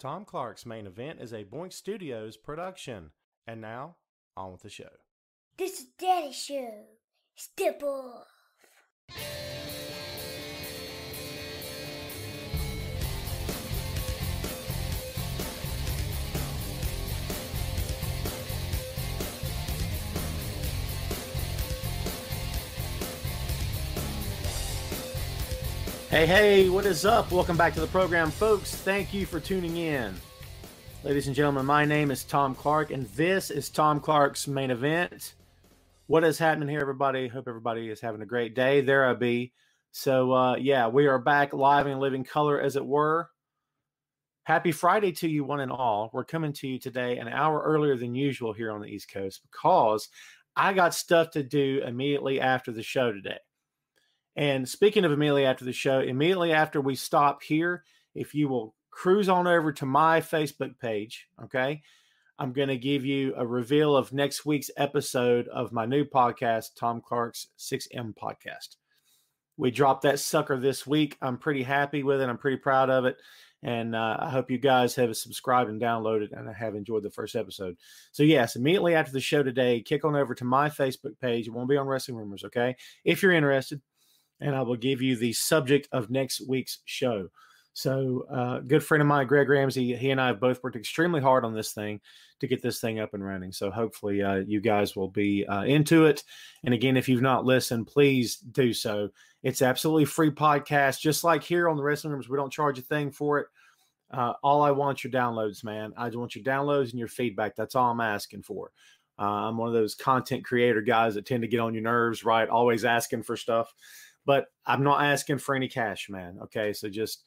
Tom Clark's Main Event is a Boink Studios production. And now, on with the show. This is Daddy's show. Step off. Hey, what is up? Welcome back to the program, folks. Thank you for tuning in. Ladies and gentlemen, my name is Tom Clark, and this is Tom Clark's Main Event. What is happening here, everybody? Hope everybody is having a great day. There I be. So, we are back live and living color, as it were. Happy Friday to you, one and all. We're coming to you today an hour earlier than usual here on the East Coast because I got stuff to do immediately after the show today. And speaking of immediately after the show, immediately after we stop here, if you will cruise on over to my Facebook page, okay, I'm going to give you a reveal of next week's episode of my new podcast, Tom Clark's 6M Podcast. We dropped that sucker this week. I'm pretty happy with it. I'm pretty proud of it. And I hope you guys have subscribed and downloaded and have enjoyed the first episode. So, yes, immediately after the show today, kick on over to my Facebook page. It won't be on Wrestling Rumors, okay, if you're interested. And I will give you the subject of next week's show. So, good friend of mine, Greg Ramsey, he and I have both worked extremely hard on this thing to get this thing up and running. So, hopefully, you guys will be into it. And again, if you've not listened, please do so. It's absolutely free podcast, just like here on the Wrestling Rooms. We don't charge a thing for it. All I want your downloads, man. I just want your downloads and your feedback. That's all I'm asking for. I'm one of those content creator guys that tend to get on your nerves, right? Always asking for stuff. But I'm not asking for any cash, man. Okay, so just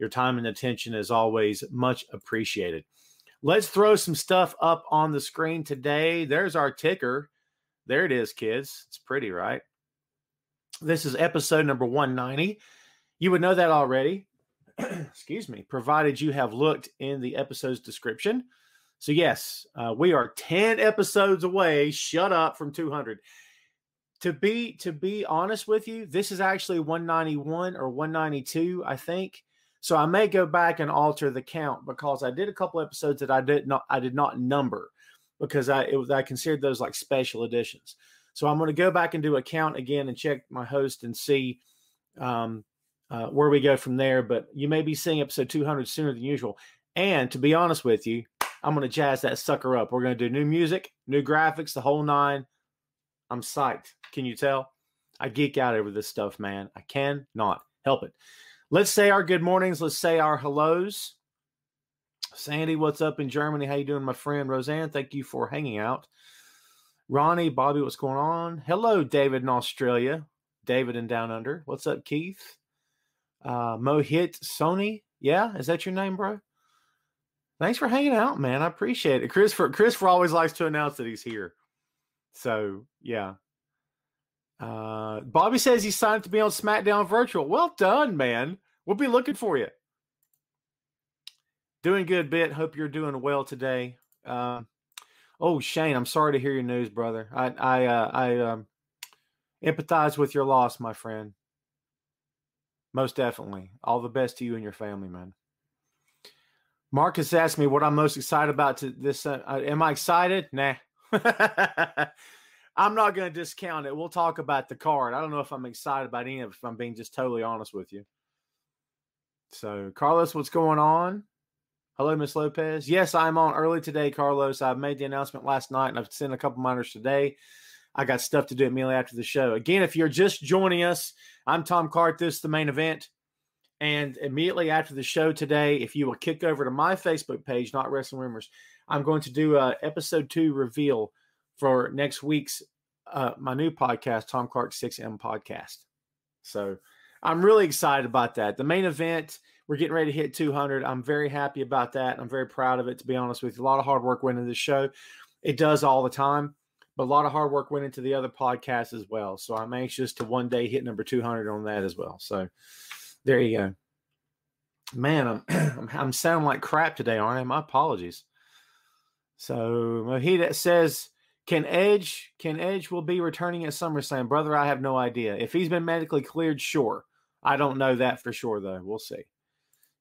your time and attention is always much appreciated. Let's throw some stuff up on the screen today. There's our ticker. There it is, kids. It's pretty, right? This is episode number 190. You would know that already. Excuse me. Provided you have looked in the episode's description. So, yes, we are 10 episodes away. Shut up from 200. To be honest with you, this is actually 191 or 192, I think. So I may go back and alter the count because I did a couple episodes that I did not number because I considered those like special editions. So I'm going to go back and do a count again and check my host and see where we go from there. But you may be seeing episode 200 sooner than usual. And to be honest with you, I'm going to jazz that sucker up. We're going to do new music, new graphics, the whole nine. I'm psyched. Can you tell? I geek out over this stuff, man. I cannot help it. Let's say our good mornings. Let's say our hellos. Sandy, what's up in Germany? How you doing, my friend? Roseanne, thank you for hanging out. Ronnie, Bobby, what's going on? Hello, David in Australia. David in Down Under. What's up, Keith? Mohit Sony. Yeah, is that your name, bro? Thanks for hanging out, man. I appreciate it. Christopher always likes to announce that he's here. So, yeah. Bobby says he signed up to be on SmackDown Virtual. Well done, man. We'll be looking for you. Doing good, Bit. Hope you're doing well today. Shane, I'm sorry to hear your news, brother. I empathize with your loss, my friend. Most definitely. All the best to you and your family, man. Marcus asked me what I'm most excited about to this. Am I excited? Nah. I'm not going to discount it. We'll talk about the card. I don't know if I'm excited about any of it, if I'm being just totally honest with you. So, Carlos, what's going on? Hello, Miss Lopez. Yes, I'm on early today, Carlos. I made the announcement last night, and I've sent a couple minors today. I got stuff to do immediately after the show. Again, if you're just joining us, I'm Tom Clark. This is the main event. And immediately after the show today, if you will kick over to my Facebook page, Not Wrestling Rumors, I'm going to do a episode 2 reveal for next week's my new podcast, Tom Clark's 6M Podcast. So I'm really excited about that. The main event, we're getting ready to hit 200. I'm very happy about that. I'm very proud of it, to be honest with you. A lot of hard work went into this show. It does all the time, but a lot of hard work went into the other podcasts as well. So I'm anxious to one day hit number 200 on that as well. So there you go. Man, I'm sounding like crap today, aren't I? My apologies. So Mohita says, Can Edge will be returning at SummerSlam? Brother, I have no idea. If he's been medically cleared, sure. I don't know that for sure, though. We'll see.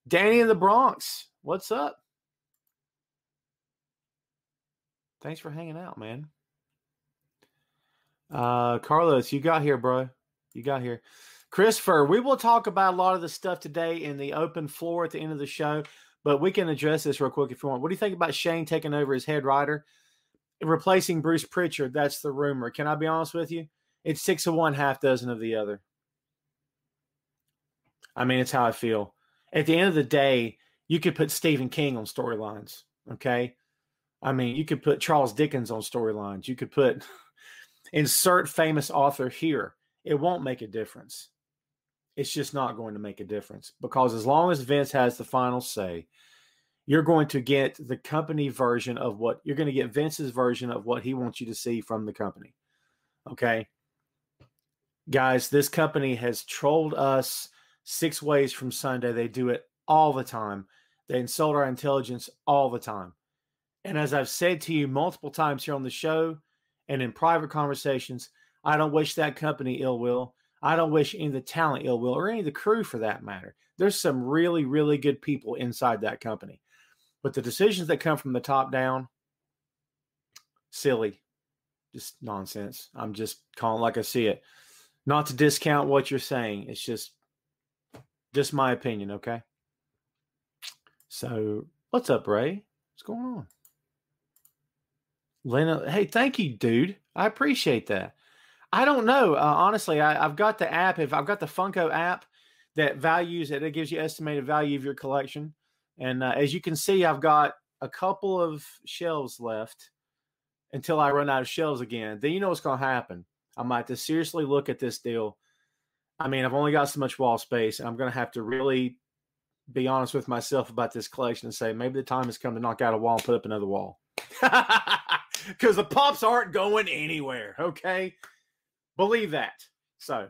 Danny in the Bronx, what's up? Thanks for hanging out, man. Carlos, you got here, bro. You got here. Christopher, we will talk about a lot of the stuff today in the open floor at the end of the show, but we can address this real quick if you want. What do you think about Shane taking over as head writer, replacing Bruce Pritchard? That's the rumor. Can I be honest with you? It's 6 of one, half dozen of the other. I mean, it's how I feel. At the end of the day, you could put Stephen King on storylines, okay? I mean, you could put Charles Dickens on storylines. You could put insert famous author here. It won't make a difference. It's just not going to make a difference because as long as Vince has the final say, you're going to get the company version of what you're going to get Vince's version of what he wants you to see from the company. Okay. Guys, this company has trolled us 6 ways from Sunday. They do it all the time. They insult our intelligence all the time. And as I've said to you multiple times here on the show and in private conversations, I don't wish that company ill will. I don't wish any of the talent ill will or any of the crew for that matter. There's some really, really good people inside that company. But the decisions that come from the top down, silly, just nonsense. I'm just calling it like I see it. Not to discount what you're saying. It's just my opinion, okay? So, what's up, Ray? What's going on? Lena, hey, thank you, dude. I appreciate that. I don't know. Honestly, I've got the app. If I've got the Funko app that values it, it gives you estimated value of your collection. And as you can see, I've got a couple of shelves left until I run out of shelves again. Then you know what's going to happen. I might have to seriously look at this deal. I mean, I've only got so much wall space, and I'm going to have to really be honest with myself about this collection and say maybe the time has come to knock out a wall and put up another wall. Because the pops aren't going anywhere, okay? Believe that. So,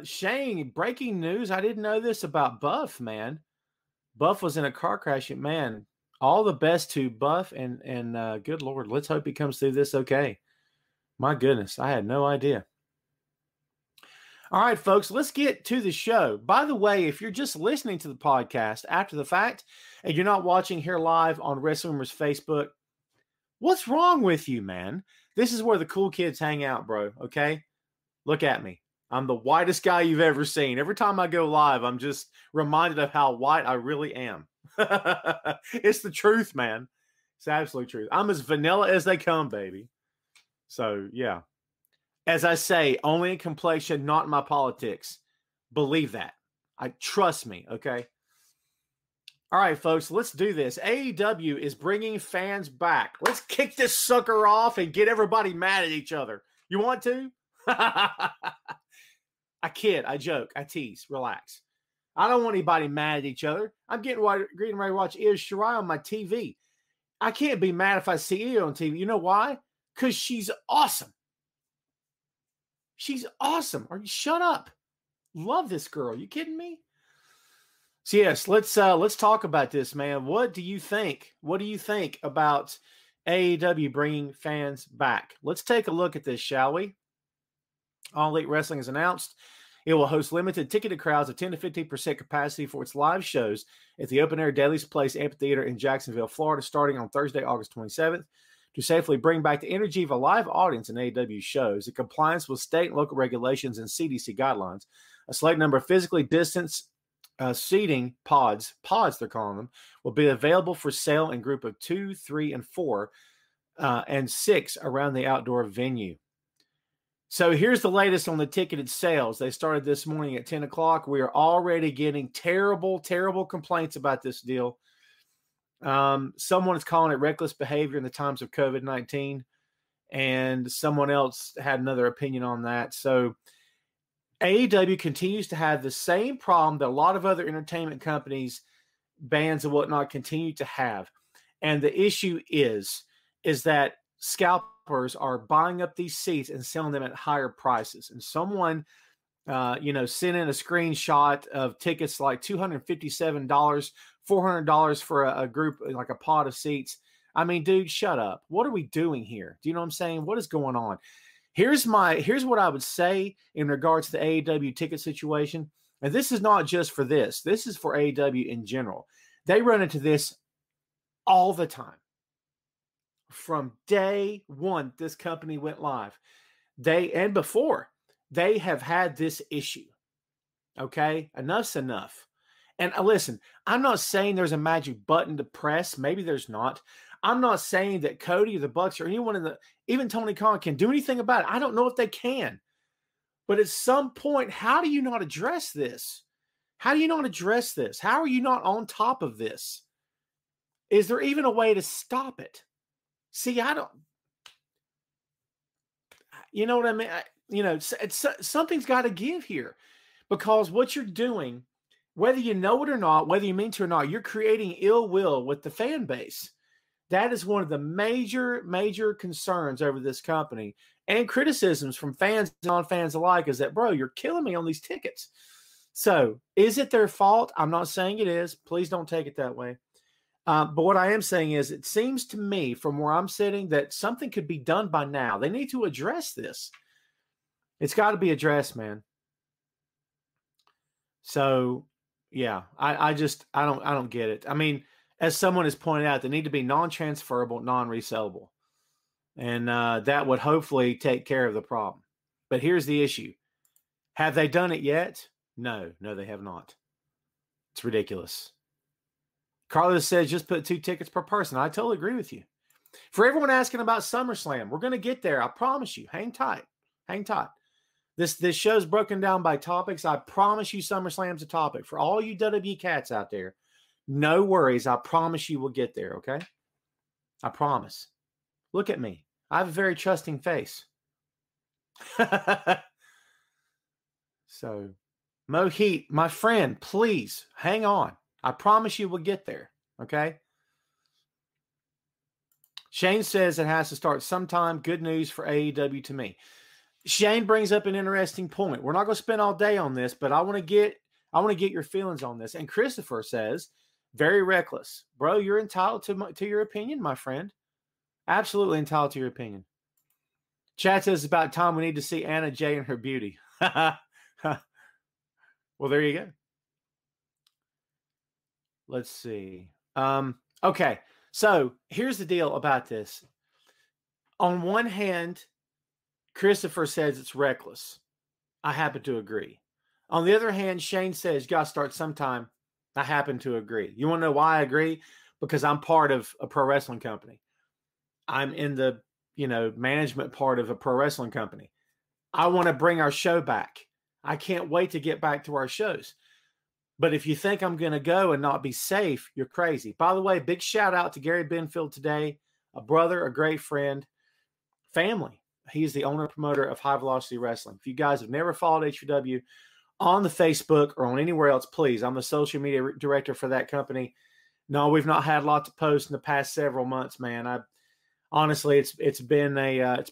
Shane, breaking news. I didn't know this about Buff, man. Buff was in a car crash. Man, all the best to Buff, and good Lord, let's hope he comes through this okay. My goodness, I had no idea. All right, folks, let's get to the show. By the way, if you're just listening to the podcast after the fact and you're not watching here live on Wrestling Rumors Facebook, what's wrong with you, man? This is where the cool kids hang out, bro, okay? Look at me. I'm the whitest guy you've ever seen. Every time I go live, I'm just reminded of how white I really am. It's the truth, man. It's the absolute truth. I'm as vanilla as they come, baby. So, yeah. As I say, only in complexion, not in my politics. Believe that. Trust me, okay? All right, folks, let's do this. AEW is bringing fans back. Let's kick this sucker off and get everybody mad at each other. You want to? I kid, I joke, I tease, relax. I don't want anybody mad at each other. I'm getting ready to watch Io Shirai on my TV. I can't be mad if I see Io on TV. You know why? Because she's awesome. She's awesome. Shut up. Love this girl. You kidding me? So yes, let's talk about this, man. What do you think? What do you think about AEW bringing fans back? Let's take a look at this, shall we? All Elite Wrestling has announced it will host limited ticketed crowds of 10 to 15% capacity for its live shows at the Open Air Daily's Place Amphitheater in Jacksonville, Florida, starting on Thursday, August 27th. To safely bring back the energy of a live audience in AEW shows in compliance with state and local regulations and CDC guidelines, a select number of physically distanced seating pods they're calling them, will be available for sale in group of 2, 3, and 4, and 6 around the outdoor venue. So here's the latest on the ticketed sales. They started this morning at 10 o'clock. We are already getting terrible, terrible complaints about this deal. Someone is calling it reckless behavior in the times of COVID-19, and someone else had another opinion on that. So AEW continues to have the same problem that a lot of other entertainment companies, bands and whatnot continue to have. And the issue is that scalpers are buying up these seats and selling them at higher prices. And someone, sent in a screenshot of tickets like $257, $400 for a group, like a pod of seats. I mean, dude, shut up. What are we doing here? Do you know what I'm saying? What is going on? Here's what I would say in regards to the AEW ticket situation. And this is not just for this. This is for AEW in general. They run into this all the time. From day one, this company went live. And before, they have had this issue. Okay? Enough's enough. And listen, I'm not saying there's a magic button to press. Maybe there's not. I'm not saying that Cody or the Bucks or anyone even Tony Khan can do anything about it. I don't know if they can. But at some point, how do you not address this? How do you not address this? How are you not on top of this? Is there even a way to stop it? See, I don't. You know what I mean? Something's got to give here, because what you're doing, whether you know it or not, whether you mean to or not, you're creating ill will with the fan base. That is one of the major, major concerns over this company, and criticisms from fans and non-fans alike, is that, bro, you're killing me on these tickets. So is it their fault? I'm not saying it is. Please don't take it that way. But what I am saying is, it seems to me from where I'm sitting that something could be done by now. They need to address this. It's got to be addressed, man. So yeah, I don't get it. I mean, as someone has pointed out, they need to be non-transferable, non-resellable. And that would hopefully take care of the problem. But here's the issue. Have they done it yet? No, they have not. It's ridiculous. Carlos says just put 2 tickets per person. I totally agree with you. For everyone asking about SummerSlam, we're going to get there. I promise you. Hang tight. Hang tight. This show's broken down by topics. I promise you SummerSlam's a topic. For all you WWE cats out there, no worries. I promise you we'll get there, okay? I promise. Look at me. I have a very trusting face. So, Mohit, my friend, please hang on. I promise you we'll get there, okay? Shane says it has to start sometime. Good news for AEW to me. Shane brings up an interesting point. We're not going to spend all day on this, but I want to get your feelings on this. And Christopher says, very reckless. Bro, you're entitled to your opinion, my friend. Absolutely entitled to your opinion. Chad says it's about time we need to see Anna Jay and her beauty. Well, there you go. Let's see. Okay, so here's the deal about this. On one hand, Christopher says it's reckless. I happen to agree. On the other hand, Shane says you got to start sometime. I happen to agree. You want to know why I agree? Because I'm part of a pro wrestling company. I'm in the, management part of a pro wrestling company. I want to bring our show back. I can't wait to get back to our shows. But if you think I'm going to go and not be safe, you're crazy. By the way, big shout out to Gary Benfield today, a brother, a great friend, family. He's the owner and promoter of High Velocity Wrestling. If you guys have never followed HVW on the Facebook or on anywhere else, please. I'm the social media director for that company. No, we've not had a lot to post in the past several months, man. Honestly, it's been a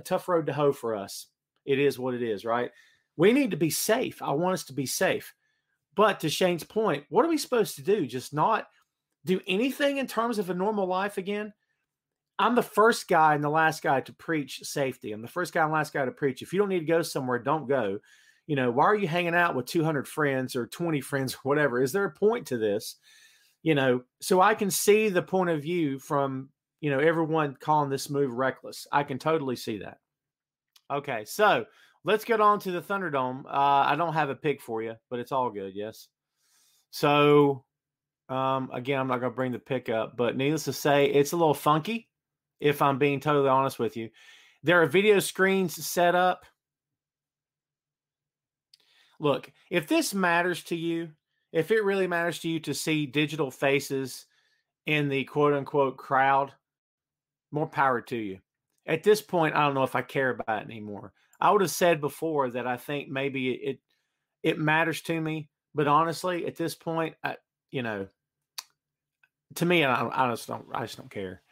tough road to hoe for us. It is what it is, right? We need to be safe. I want us to be safe. But to Shane's point, what are we supposed to do? Just not do anything in terms of a normal life again? I'm the first guy and the last guy to preach safety. I'm the first guy and last guy to preach. If you don't need to go somewhere, don't go. Why are you hanging out with 200 friends or 20 friends, whatever? Is there a point to this? So I can see the point of view from, everyone calling this move reckless. I can totally see that. Okay, so let's get on to the Thunderdome. I don't have a pick for you, but it's all good, yes. So, again, I'm not going to bring the pick up, but needless to say, it's a little funky, if I'm being totally honest with you. There are video screens set up. Look, if this matters to you, if it really matters to you to see digital faces in the quote-unquote crowd, more power to you. At this point, I don't know if I care about it anymore. I would have said before that I think maybe it matters to me, but honestly, at this point, to me, I just don't care.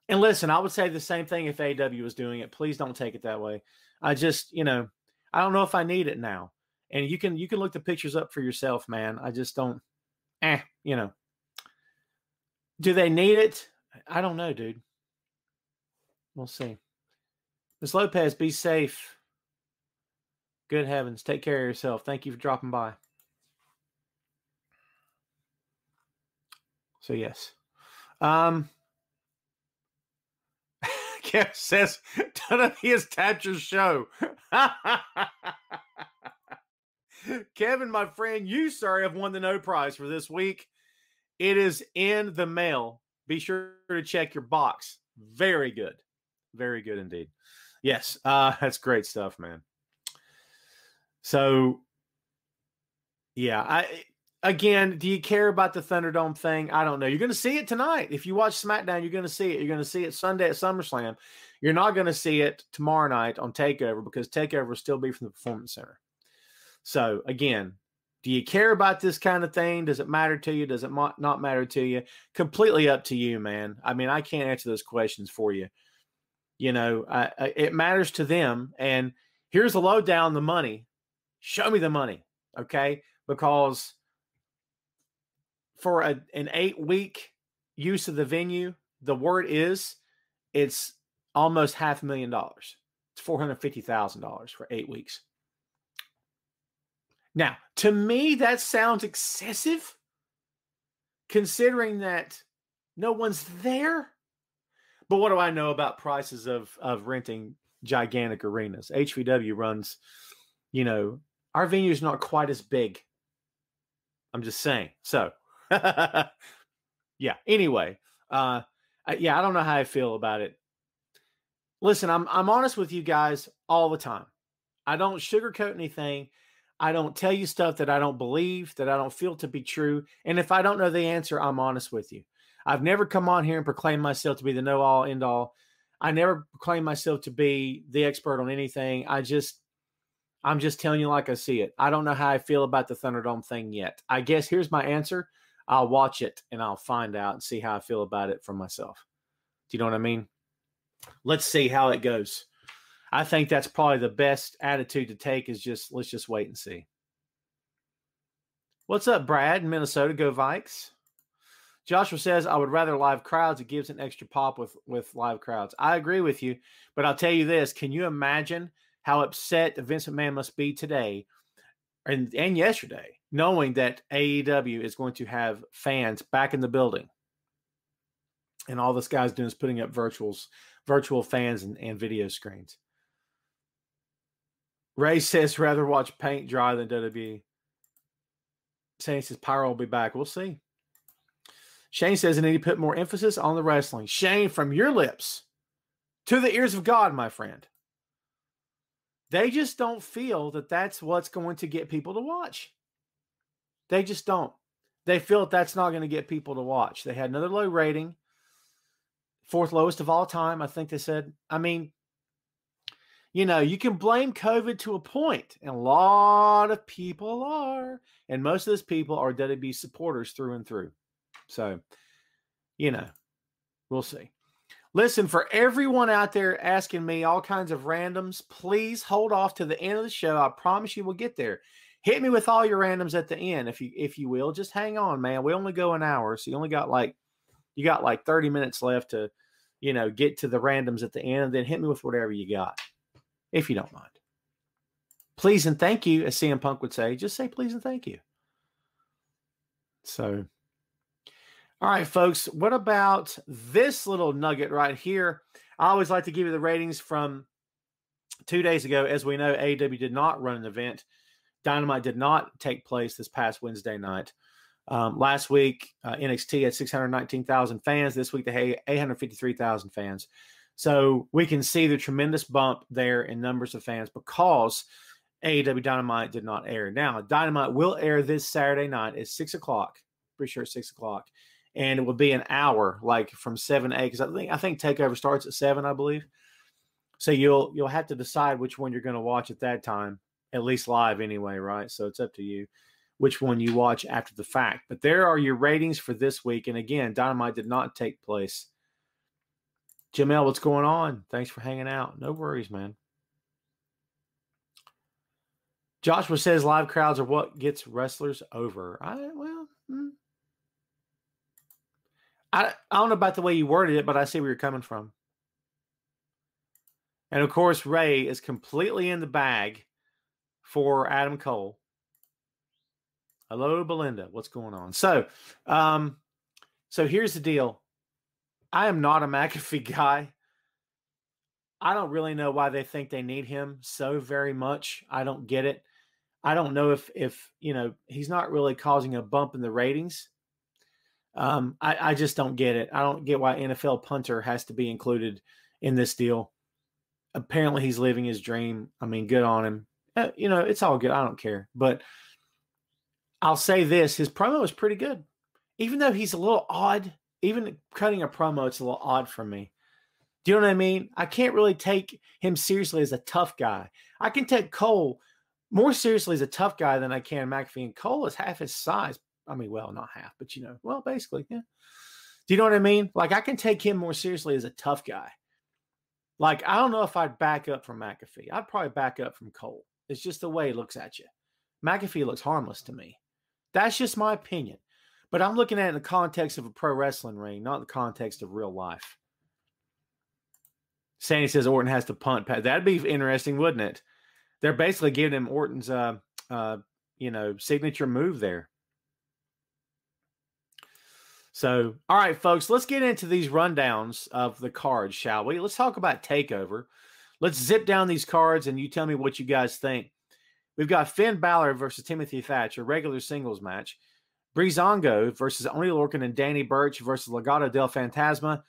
And listen, I would say the same thing if AEW was doing it. Please don't take it that way. I just, I don't know if I need it now. And you can look the pictures up for yourself, man. I just don't. Do they need it? I don't know, dude. We'll see. Ms. Lopez, be safe. Good heavens. Take care of yourself. Thank you for dropping by. So, yes. Kev says, WWE has tapped your show. Kevin, my friend, you, sir, have won the no prize for this week. It is in the mail. Be sure to check your box. Very good. Very good indeed. Yes, that's great stuff, man. So, yeah, again, do you care about the Thunderdome thing? I don't know. You're going to see it tonight. If you watch SmackDown, you're going to see it. You're going to see it Sunday at SummerSlam. You're not going to see it tomorrow night on TakeOver because TakeOver will still be from the Performance Center. So, again, do you care about this kind of thing? Does it matter to you? Does it not matter to you? Completely up to you, man. I mean, I can't answer those questions for you. You know, it matters to them. And here's the lowdown, the money. Show me the money, okay? Because for an 8-week use of the venue, the word is it's almost $500,000. It's $450,000 for 8 weeks. Now, to me, that sounds excessive, considering that no one's there. But what do I know about prices of renting gigantic arenas? HVW runs, you know, our venue is not quite as big. I'm just saying. So, yeah. Anyway, I don't know how I feel about it. Listen, I'm honest with you guys all the time. I don't sugarcoat anything. I don't tell you stuff that I don't believe, that I don't feel to be true. And if I don't know the answer, I'm honest with you. I've never come on here and proclaimed myself to be the know-all, end-all. I never proclaimed myself to be the expert on anything. I'm just telling you like I see it. I don't know how I feel about the Thunderdome thing yet. I guess here's my answer. I'll watch it and I'll find out and see how I feel about it for myself. Do you know what I mean? Let's see how it goes. I think that's probably the best attitude to take is let's just wait and see. What's up, Brad in Minnesota? Go Vikes. Joshua says, I would rather live crowds. It gives an extra pop with live crowds. I agree with you, but I'll tell you this. Can you imagine how upset Vince McMahon must be today and yesterday, knowing that AEW is going to have fans back in the building? And all this guy's doing is putting up virtual fans and video screens. Ray says, rather watch paint dry than WWE. Shane says, Pyro will be back. We'll see. Shane says, I need to put more emphasis on the wrestling. Shane, from your lips to the ears of God, my friend. They just don't feel that that's what's going to get people to watch. They just don't. They feel that that's not going to get people to watch. They had another low rating. 4th lowest of all time, I think they said. I mean, you know, you can blame COVID to a point, and a lot of people are. And most of those people are WWE supporters through and through. So, you know, we'll see. Listen, for everyone out there asking me all kinds of randoms, please hold off to the end of the show. I promise you we'll get there. Hit me with all your randoms at the end, if you will. Just hang on, man. We only go an hour, so you got like 30 minutes left to, you know, get to the randoms at the end, and then hit me with whatever you got, if you don't mind. Please and thank you, as CM Punk would say. Just say please and thank you. So, all right, folks, what about this little nugget right here? I always like to give you the ratings from 2 days ago. As we know, AEW did not run an event. Dynamite did not take place this past Wednesday night. Last week, NXT had 619,000 fans. This week, they had 853,000 fans. So we can see the tremendous bump there in numbers of fans because AEW Dynamite did not air. Now, Dynamite will air this Saturday night at 6 o'clock. Pretty sure it's 6 o'clock. And it will be an hour, like from 7 to 8, because I think TakeOver starts at 7, I believe. So you'll have to decide which one you're going to watch at that time, at least live anyway, right? So it's up to you which one you watch after the fact. But there are your ratings for this week. And again, Dynamite did not take place. Jamel, what's going on? Thanks for hanging out. No worries, man. Joshua says live crowds are what gets wrestlers over. I don't know about the way you worded it, but I see where you're coming from. And, of course, Ray is completely in the bag for Adam Cole. Hello, Belinda. What's going on? So here's the deal. I am not a McAfee guy. I don't really know why they think they need him so very much. I don't get it. I don't know if he's not really causing a bump in the ratings. I just don't get it. I don't get why NFL punter has to be included in this deal. Apparently he's living his dream. I mean, good on him. It's all good. I don't care. But I'll say this. His promo is pretty good. Even though he's a little odd, even cutting a promo, it's a little odd for me. Do you know what I mean? I can't really take him seriously as a tough guy. I can take Cole more seriously as a tough guy than I can McAfee. And Cole is half his size. I mean, well, not half, but basically, yeah. Do you know what I mean? Like, I can take him more seriously as a tough guy. Like, I don't know if I'd back up from McAfee. I'd probably back up from Cole. It's just the way he looks at you. McAfee looks harmless to me. That's just my opinion. But I'm looking at it in the context of a pro wrestling ring, not in the context of real life. Sandy says Orton has to punt. That'd be interesting, wouldn't it? They're basically giving him Orton's, signature move there. So, all right, folks, let's get into these rundowns of the cards, shall we? Let's talk about TakeOver. Let's zip down these cards, and you tell me what you guys think. We've got Finn Balor versus Timothy Thatcher, regular singles match. Breezango versus Oni Lorcan and Danny Burch versus Legado del Fantasma.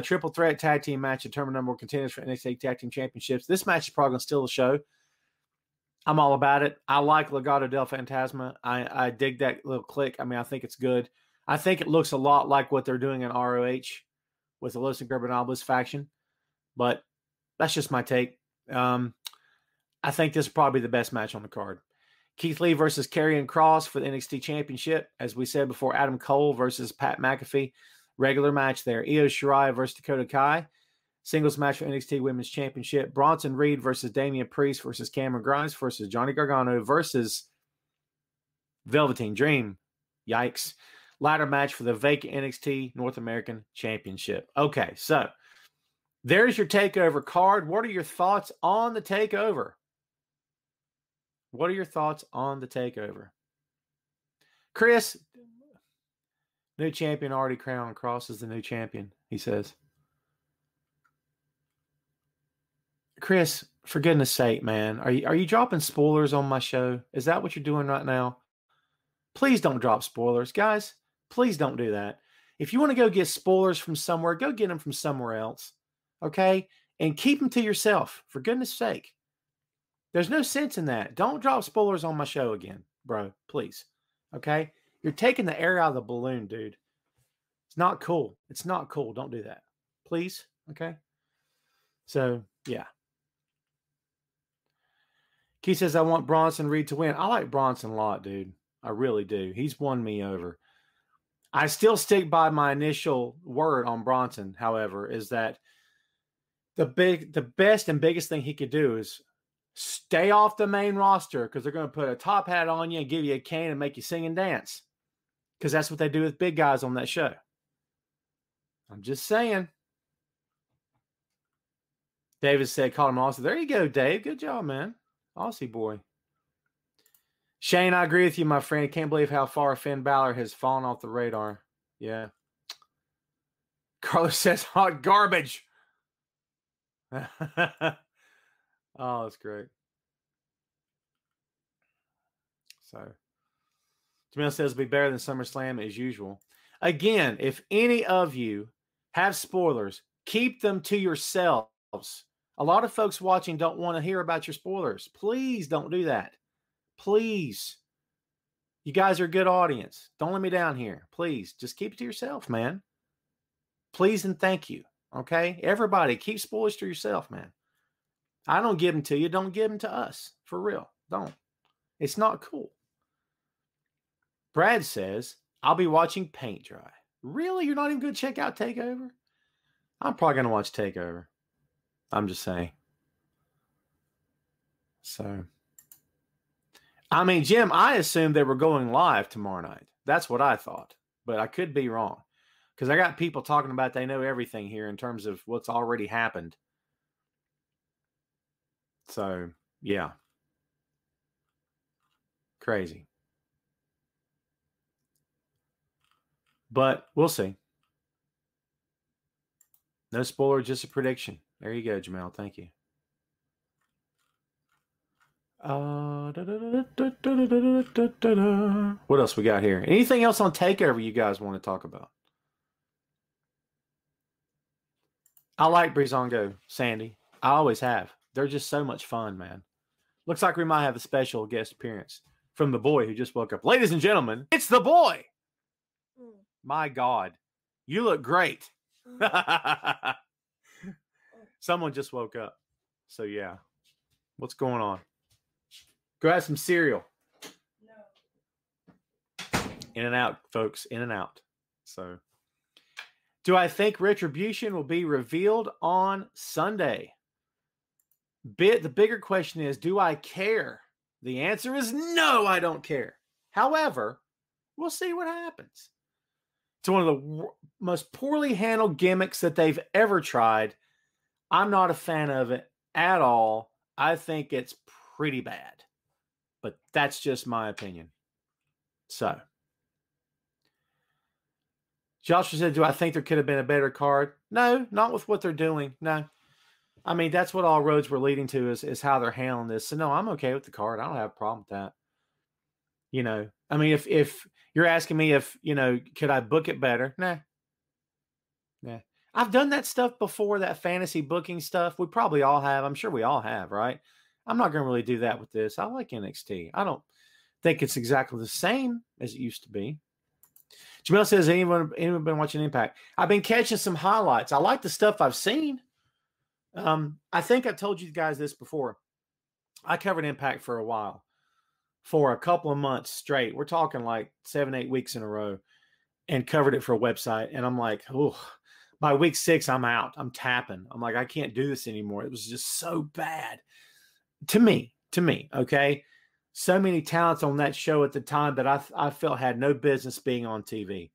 Triple threat tag team match and tournament number one contenders for NXT Tag Team Championships. This match is probably going to steal the show. I'm all about it. I like Legado del Fantasma. I dig that little click. I mean, I think it's good. I think it looks a lot like what they're doing in ROH with the Los Ingobernables faction, but that's just my take. I think this is probably the best match on the card. Keith Lee versus Karrion Kross for the NXT Championship. As we said before, Adam Cole versus Pat McAfee. Regular match there. Io Shirai versus Dakota Kai. Singles match for NXT Women's Championship. Bronson Reed versus Damian Priest versus Cameron Grimes versus Johnny Gargano versus Velveteen Dream. Yikes. Ladder match for the vacant NXT North American Championship. Okay, so there's your TakeOver card. What are your thoughts on the TakeOver? What are your thoughts on the TakeOver? Chris, new champion already crowned. Cross is the new champion, he says. Chris, for goodness sake, man, are you dropping spoilers on my show? Is that what you're doing right now? Please don't drop spoilers, guys. Please don't do that. If you want to go get spoilers from somewhere, go get them from somewhere else, okay? And keep them to yourself, for goodness sake. There's no sense in that. Don't drop spoilers on my show again, bro, please, okay? You're taking the air out of the balloon, dude. It's not cool. It's not cool. Don't do that, please, okay? So, yeah. Keith says, I want Bronson Reed to win. I like Bronson a lot, dude. I really do. He's won me over. I still stick by my initial word on Bronson, however, is that the best and biggest thing he could do is stay off the main roster because they're going to put a top hat on you and give you a cane and make you sing and dance because that's what they do with big guys on that show. I'm just saying. David said, call him Aussie. There you go, Dave. Good job, man. Aussie boy. Shane, I agree with you, my friend. I can't believe how far Finn Balor has fallen off the radar. Yeah. Carlos says hot garbage. Oh, that's great. So, Jamil says it'll be better than SummerSlam as usual. Again, if any of you have spoilers, keep them to yourselves. A lot of folks watching don't want to hear about your spoilers. Please don't do that. Please. You guys are a good audience. Don't let me down here. Please. Just keep it to yourself, man. Please and thank you. Okay? Everybody, keep spoilers to yourself, man. I don't give them to you. Don't give them to us. For real. Don't. It's not cool. Brad says, I'll be watching paint dry. Really? You're not even going to check out TakeOver? I'm probably going to watch TakeOver. I'm just saying. So, I mean, Jim, I assumed they were going live tomorrow night. That's what I thought. But I could be wrong. Because I got people talking about they know everything here in terms of what's already happened. So, yeah. crazy. But we'll see. No spoiler, just a prediction. There you go, Jamel. Thank you. What else we got here? Anything else on TakeOver you guys want to talk about? I like Breezango, Sandy. I always have. They're just so much fun, man. Looks like we might have a special guest appearance from the boy who just woke up. Ladies and gentlemen, it's the boy. My God, you look great. Someone just woke up. So, yeah. What's going on? Go have some cereal. No. In and out, folks. In and out. So, do I think Retribution will be revealed on Sunday? The bigger question is, do I care? The answer is no, I don't care. However, we'll see what happens. It's one of the most poorly handled gimmicks that they've ever tried. I'm not a fan of it at all. I think it's pretty bad. But that's just my opinion. So, Joshua said, do I think there could have been a better card? No, not with what they're doing. No. I mean, that's what all roads were leading to is how they're handling this. So, no, I'm okay with the card. I don't have a problem with that. You know, I mean, if you're asking me if, you know, could I book it better? Nah. I've done that stuff before, that fantasy booking stuff. We probably all have. I'm sure we all have, right? I'm not going to really do that with this. I like NXT. I don't think it's exactly the same as it used to be. Jamel says, anyone been watching Impact? I've been catching some highlights. I like the stuff I've seen. I think I've told you guys this before. I covered Impact for a while, for a couple of months straight. We're talking like 7-8 weeks in a row, and covered it for a website. And I'm like, oh, by week 6, I'm out. I'm tapping. I'm like, I can't do this anymore. It was just so bad to me. Okay. So many talents on that show at the time that I felt had no business being on TV.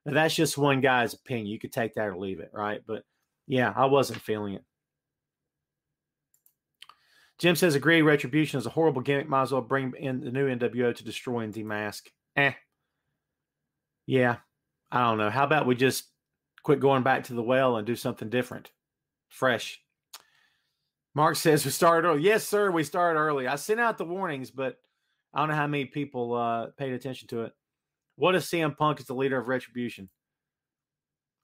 Now, that's just one guy's opinion. You could take that or leave it, right? But yeah, I wasn't feeling it. Jim says, agree, Retribution is a horrible gimmick. Might as well bring in the new NWO to destroy and demask. Yeah, I don't know. How about we just quit going back to the well and do something different? Fresh. Mark says, we started early. Yes, sir, we started early. I sent out the warnings, but I don't know how many people paid attention to it. What if CM Punk is the leader of Retribution?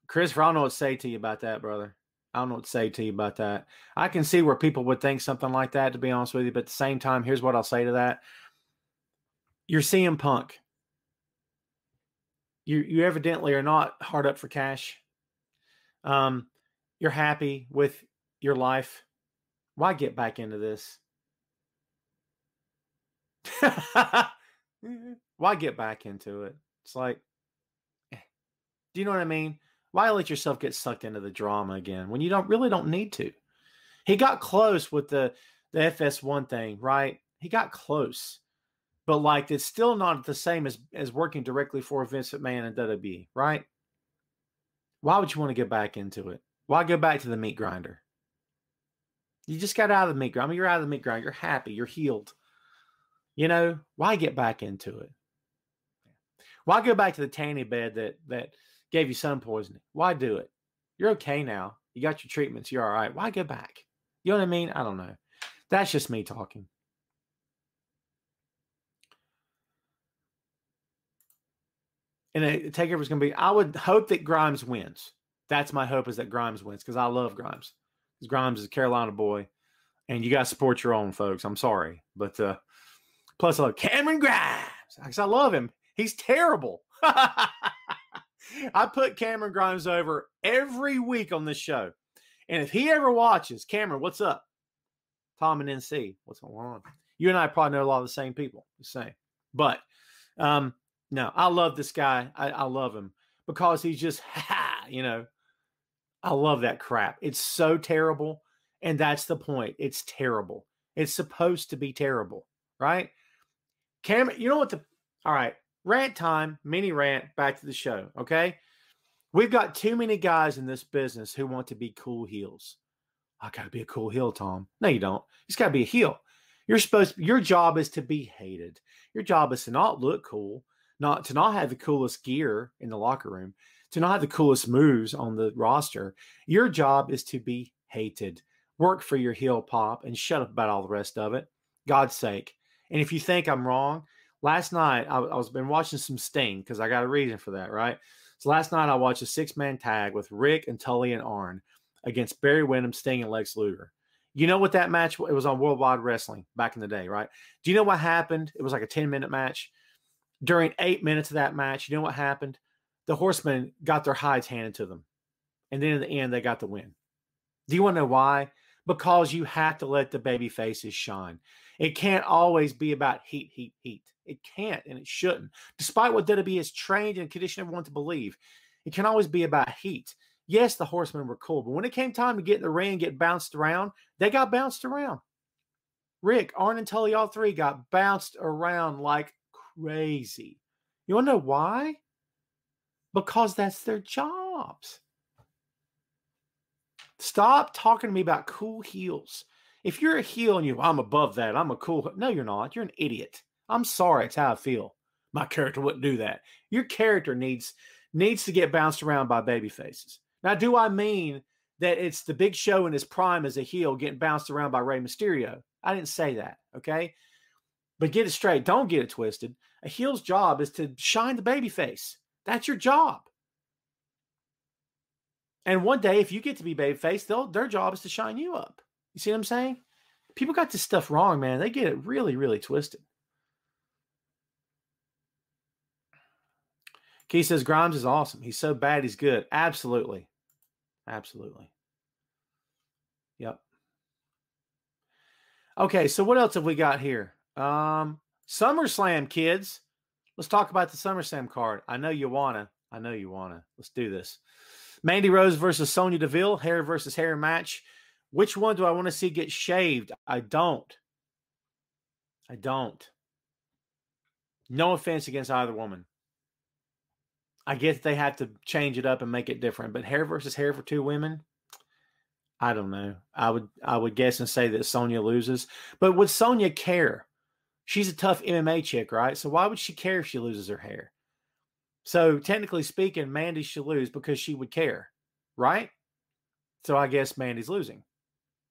Christopher, I don't know what to say to you about that, brother. I don't know what to say to you about that. I can see where people would think something like that, to be honest with you. But at the same time, here's what I'll say to that. You're CM Punk. You evidently are not hard up for cash. You're happy with your life. Why get back into this? Why get back into it? It's like, do you know what I mean? Why let yourself get sucked into the drama again when you really don't need to? He got close with the FS1 thing, right? He got close. But like, it's still not the same as working directly for Vince McMahon and WWE, right? Why would you want to get back into it? Why go back to the meat grinder? You just got out of the meat grinder. I mean, you're out of the meat grinder. You're happy. You're healed. You know, why get back into it? Why go back to the tanning bed that gave you sun poisoning? Why do it? You're okay now. You got your treatments. You're all right. Why go back? You know what I mean? I don't know. That's just me talking. And the takeover is going to be, I would hope that Grimes wins. That's my hope, is that Grimes wins, because I love Grimes. Because Grimes is a Carolina boy, and you got to support your own, folks. I'm sorry. But plus, I love Cameron Grimes, because I love him. He's terrible. I put Cameron Grimes over every week on this show. And if he ever watches, Cameron, what's up? Tom and NC, what's going on? You and I probably know a lot of the same people, the same. But no, I love this guy. I love him because he's just, you know, I love that crap. It's so terrible. And that's the point. It's terrible. It's supposed to be terrible, right? Cameron, you know what all right, rant time, mini rant, back to the show, okay? We've got too many guys in this business who want to be cool heels. I got to be a cool heel, Tom. No, you don't. You just got to be a heel. Your job is to be hated. Your job is to not look cool, to not have the coolest gear in the locker room, to not have the coolest moves on the roster. Your job is to be hated. Work for your heel pop and shut up about all the rest of it. God's sake. And if you think I'm wrong, last night I was been watching some Sting because I got a reason for that, right? So last night I watched a 6-man tag with Rick and Tully and Arn against Barry Windham, Sting, and Lex Luger. You know what that match, it was on Worldwide Wrestling back in the day, right? Do you know what happened? It was like a 10-minute match. During 8 minutes of that match, you know what happened? The Horsemen got their hides handed to them. And then in the end, they got the win. Do you want to know why? Because you have to let the baby faces shine. It can't always be about heat, heat, heat. It can't, and it shouldn't. Despite what WWE has trained and conditioned everyone to believe, it can always be about heat. Yes, the Horsemen were cool, but when it came time to get in the ring and get bounced around, they got bounced around. Rick, Arn, and Tully, all three got bounced around like crazy. You want to know why? Because that's their jobs. Stop talking to me about cool heels. If you're a heel and I'm above that, I'm a cool. No, you're not. You're an idiot. I'm sorry. It's how I feel. My character wouldn't do that. Your character needs to get bounced around by baby faces. Now, do I mean that it's the Big Show in his prime as a heel getting bounced around by Rey Mysterio? I didn't say that, okay? But get it straight. Don't get it twisted. A heel's job is to shine the baby face. That's your job. And one day, if you get to be babyface, their job is to shine you up. You see what I'm saying? People got this stuff wrong, man. They get it really, really twisted. Keith says, Grimes is awesome. He's so bad, he's good. Absolutely. Absolutely. Yep. Okay, so what else have we got here? SummerSlam, kids. Let's talk about the SummerSlam card. I know you wanna. Let's do this. Mandy Rose versus Sonya Deville, hair versus hair match. Which one do I want to see get shaved? I don't. No offense against either woman. I get they have to change it up and make it different, but hair versus hair for two women, I don't know. I would guess and say that Sonya loses. But would Sonya care? She's a tough MMA chick, right? So why would she care if she loses her hair? So technically speaking, Mandy should lose because she would care, right? So I guess Mandy's losing.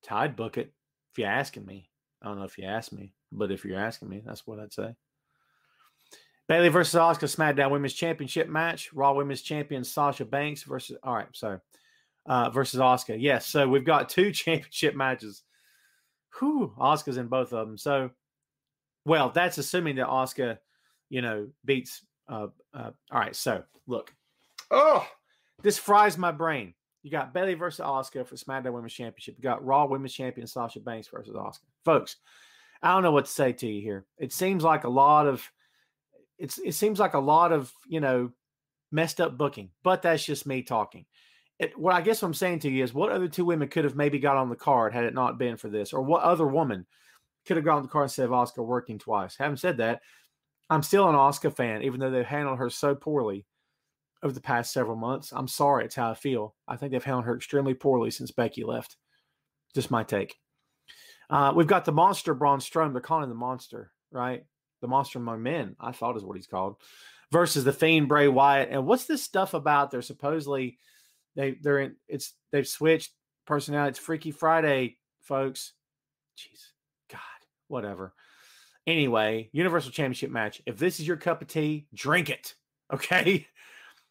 I'd book it if you're asking me. I don't know if you asked me, but if you're asking me, that's what I'd say. Bayley versus Asuka SmackDown Women's Championship match. Raw Women's Champion Sasha Banks versus versus Asuka. Yes, so we've got 2 championship matches. Asuka's in both of them. So, well, that's assuming that Asuka, beats. All right, so look. Oh, this fries my brain. You got Bayley versus Asuka for SmackDown Women's Championship. You got Raw Women's Champion Sasha Banks versus Asuka. Folks, I don't know what to say to you here. It seems like a lot of messed up booking, but that's just me talking. What I'm saying to you is, what other 2 women could have maybe got on the card had it not been for this? Or what other woman could have got on the card instead of Asuka working twice? Having said that, I'm still an Asuka fan, even though they've handled her so poorly over the past several months. I'm sorry. It's how I feel. I think they've handled her extremely poorly since Becky left. Just my take. We've got the Monster Braun Strowman. They're calling him the Monster, right? The Monster Among Men, I thought is what he's called, versus the Fiend Bray Wyatt. And what's this stuff about? They're supposedly they've switched personality. It's Freaky Friday, folks. Jeez, God, whatever. Anyway, Universal Championship match. If this is your cup of tea, drink it. Okay.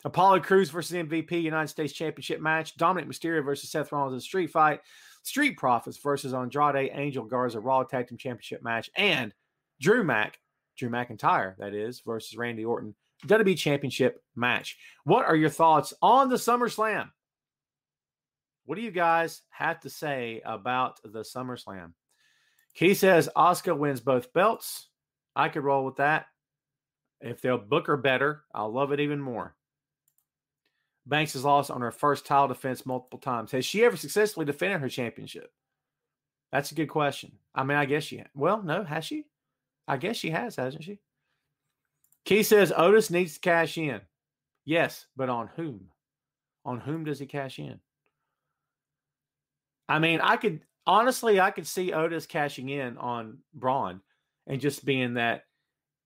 Apollo Crews versus MVP United States Championship match. Dominic Mysterio versus Seth Rollins in a street fight. Street Profits versus Andrade Angel Garza Raw Tag Team Championship match. And Drew McIntyre, that is, versus Randy Orton, WWE Championship match. What are your thoughts on the SummerSlam? What do you guys have to say about the SummerSlam? Keith says Asuka wins both belts. I could roll with that. If they'll book her better, I'll love it even more. Banks has lost on her first title defense multiple times. Has she ever successfully defended her championship? That's a good question. I mean, I guess she has. Well, no, has she? I guess she has, hasn't she? Keith says Otis needs to cash in. Yes, but on whom? On whom does he cash in? I mean, Honestly, I could see Otis cashing in on Braun and just being that,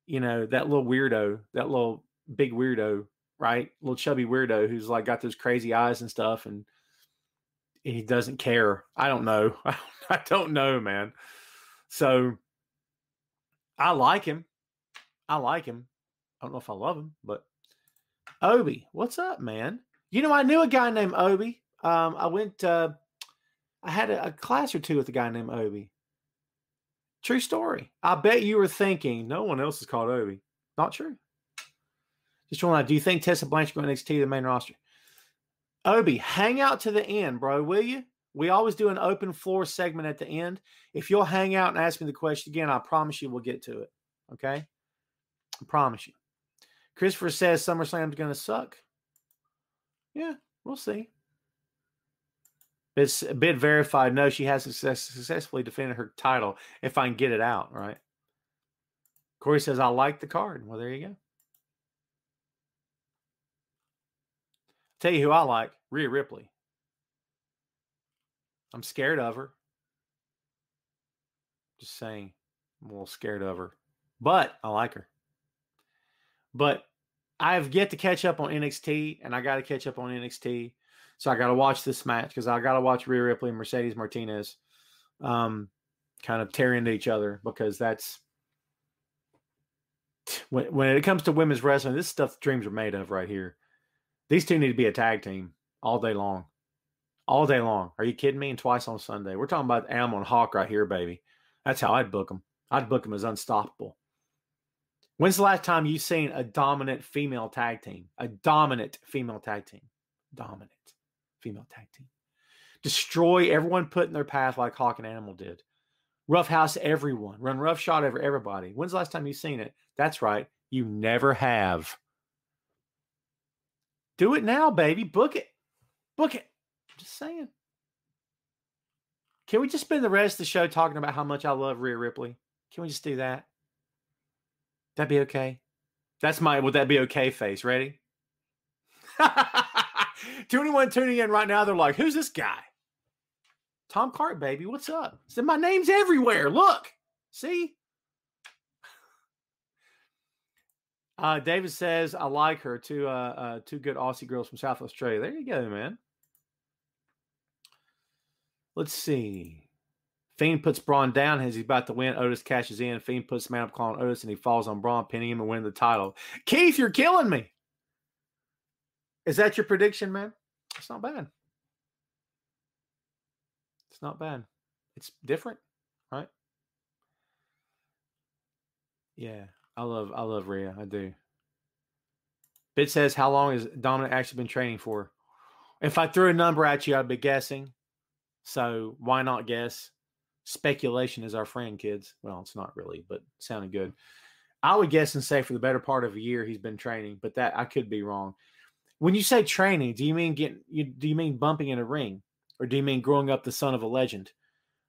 that little weirdo, that little big weirdo, right? Little chubby weirdo who's like got those crazy eyes and stuff, and he doesn't care. I don't know. I don't know, man. So I like him. I like him. I don't know if I love him, but Obi, what's up, man? I knew a guy named Obi. I had a class or two with a guy named Obi. True story. I bet you were thinking, no one else is called Obi. Not true. Just wondering, do you think Tessa Blanchard going to NXT the main roster? Obi, hang out to the end, bro, will you? We always do an open floor segment at the end. If you'll hang out and ask me the question again, I promise you we'll get to it. Okay? I promise you. Christopher says SummerSlam's going to suck. Yeah, we'll see. It's a bit verified. No, she has successfully defended her title if I can get it out, right? Corey says, I like the card. Well, there you go. Tell you who I like, Rhea Ripley. I'm scared of her. Just saying, I'm a little scared of her. But I like her. But I've yet to catch up on NXT, and I got to catch up on NXT. So I got to watch this match because I got to watch Rhea Ripley and Mercedes Martinez kind of tear into each other, because that's when it comes to women's wrestling, this stuff dreams are made of right here. These two need to be a tag team all day long. All day long. Are you kidding me? And twice on Sunday. We're talking about Animal and Hawk right here, baby. That's how I'd book them. I'd book them as unstoppable. When's the last time you've seen a dominant female tag team? A dominant female tag team. Dominant female tag team. Destroy everyone put in their path like Hawk and Animal did. Roughhouse everyone. Run roughshod over everybody. When's the last time you've seen it? That's right. You never have. Do it now, baby. Book it. Book it. Just saying. Can we just spend the rest of the show talking about how much I love Rhea Ripley? Can we just do that? That'd be okay. That's my would that be okay face. Ready? To anyone tuning in right now, they're like, who's this guy? Tom Clark, baby. What's up? So my name's everywhere. Look. See? David says, I like her. Two good Aussie girls from South Australia. There you go, man. Let's see. Fiend puts Braun down as he's about to win. Otis cashes in. Fiend puts man up calling Otis, and he falls on Braun, pinning him and winning the title. Keith, you're killing me. Is that your prediction, man? It's not bad. It's not bad. It's different, right? Yeah, I love Rhea. I do. Bit says, how long has Dominic actually been training for? If I threw a number at you, I'd be guessing. So why not guess? Speculation is our friend, kids. Well, it's not really, but sounded good. I would guess and say for the better part of a year he's been training, but that I could be wrong. When you say training, do you mean bumping in a ring, or do you mean growing up the son of a legend,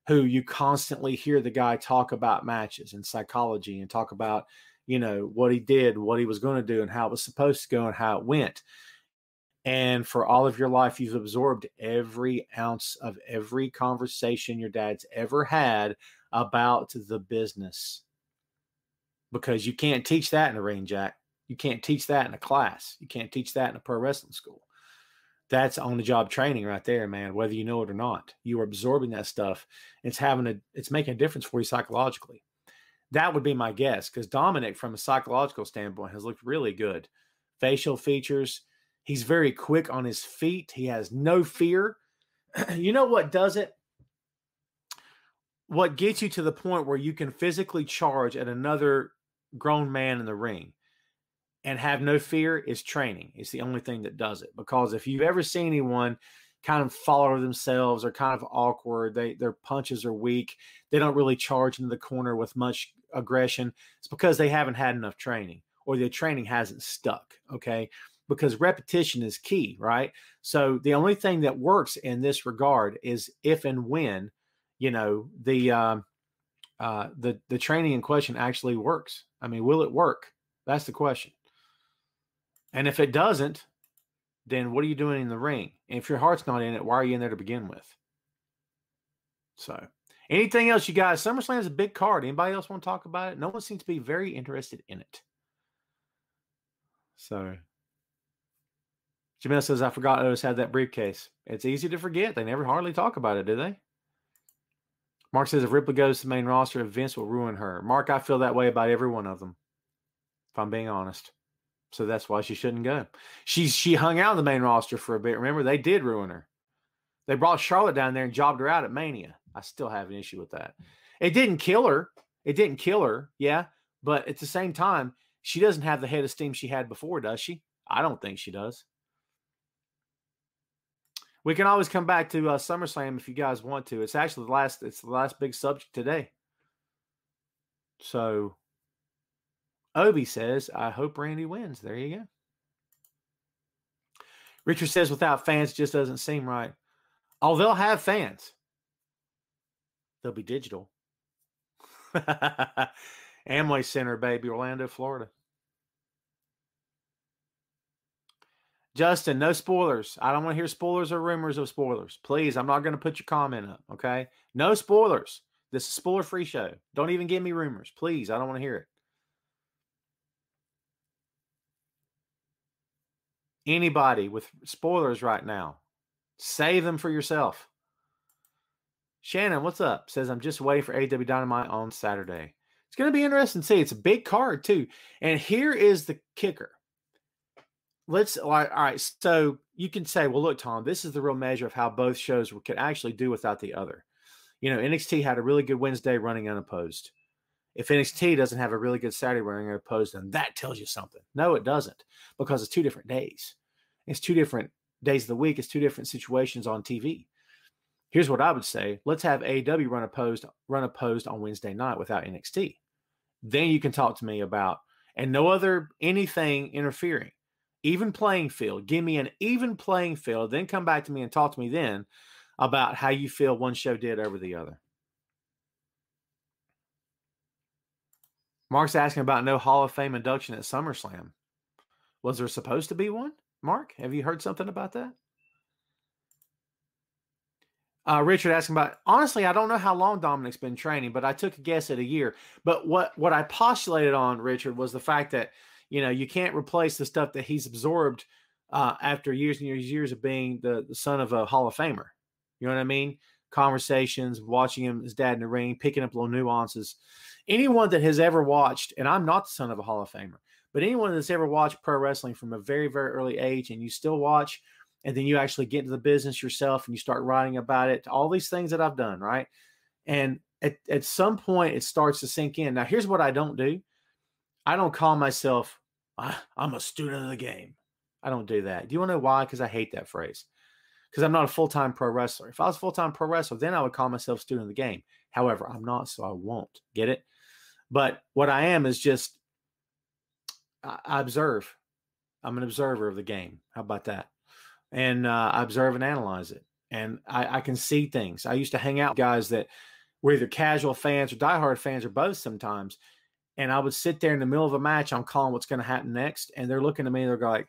who you constantly hear the guy talk about matches and psychology and talk about, what he did, what he was going to do, and how it was supposed to go and how it went. And for all of your life, you've absorbed every ounce of every conversation your dad's ever had about the business. Because you can't teach that in a ring, Jack. You can't teach that in a class. You can't teach that in a pro wrestling school. That's on-the-job training right there, man, whether you know it or not. You are absorbing that stuff. It's making a difference for you psychologically. That would be my guess, because Dominic, from a psychological standpoint, has looked really good. Facial features. He's very quick on his feet. He has no fear. You know what does it? What gets you to the point where you can physically charge at another grown man in the ring and have no fear is training. It's the only thing that does it. Because if you've ever seen anyone kind of fall over themselves or kind of awkward, their punches are weak, they don't really charge into the corner with much aggression, it's because they haven't had enough training, or their training hasn't stuck, okay? Because repetition is key, right? So the only thing that works in this regard is if and when, the training in question actually works. I mean, will it work? That's the question. And if it doesn't, then what are you doing in the ring? And if your heart's not in it, why are you in there to begin with? So, anything else, you guys? SummerSlam is a big card. Anybody else want to talk about it? No one seems to be very interested in it. So, Jamil says, I forgot Otis had that briefcase. It's easy to forget. They never hardly talk about it, do they? Mark says, if Ripley goes to the main roster, Vince will ruin her. Mark, I feel that way about every one of them, if I'm being honest. So that's why she shouldn't go. She hung out in the main roster for a bit. Remember, they did ruin her. They brought Charlotte down there and jobbed her out at Mania. I still have an issue with that. It didn't kill her. Yeah. But at the same time, she doesn't have the head of steam she had before, does she? I don't think she does. We can always come back to SummerSlam if you guys want to. It's actually the last big subject today. So, Obi says, I hope Randy wins. There you go. Richard says, without fans, it just doesn't seem right. Oh, they'll have fans. They'll be digital. Amway Center, baby, Orlando, Florida. Justin, no spoilers. I don't want to hear spoilers or rumors of spoilers. Please, I'm not going to put your comment up, okay? No spoilers. This is a spoiler-free show. Don't even give me rumors. Please, I don't want to hear it. Anybody with spoilers right now, save them for yourself. Shannon, what's up? Says, I'm just waiting for AEW Dynamite on Saturday. It's going to be interesting to see. It's a big card, too. And here is the kicker. All right, so you can say, well, look, Tom, this is the real measure of how both shows could actually do without the other. You know, NXT had a really good Wednesday running unopposed. If NXT doesn't have a really good Saturday running unopposed, then that tells you something. No, it doesn't, because it's 2 different days. It's 2 different days of the week. It's 2 different situations on TV. Here's what I would say. Let's have AEW run opposed on Wednesday night without NXT. Then you can talk to me about, and no other anything interfering. Even playing field. Give me an even playing field. Then come back to me and talk to me then about how you feel one show did over the other. Mark's asking about no Hall of Fame induction at SummerSlam. Was there supposed to be one? Mark, have you heard something about that? Richard asking about, honestly, I don't know how long Dominic's been training, but I took a guess at a year. But what I postulated on, Richard, was the fact that, you know, you can't replace the stuff that he's absorbed after years and years of being the son of a Hall of Famer. You know what I mean? Conversations, watching him, his dad in the ring, picking up little nuances. Anyone that has ever watched, and I'm not the son of a Hall of Famer, but anyone that's ever watched pro wrestling from a very, very early age, and you still watch, and then you actually get into the business yourself and you start writing about it, all these things that I've done, right? And at some point, it starts to sink in. Now, here's what I don't do. I don't call myself, I'm a student of the game. I don't do that. Do you want to know why? Because I hate that phrase. Because I'm not a full-time pro wrestler. If I was a full-time pro wrestler, then I would call myself student of the game. However, I'm not, so I won't. Get it? But what I am is just, I observe. I'm an observer of the game. How about that? And I observe and analyze it. And I can see things. I used to hang out with guys that were either casual fans or diehard fans or both sometimes. And I would sit there in the middle of a match. I'm calling what's going to happen next. And they're looking at me. They're like,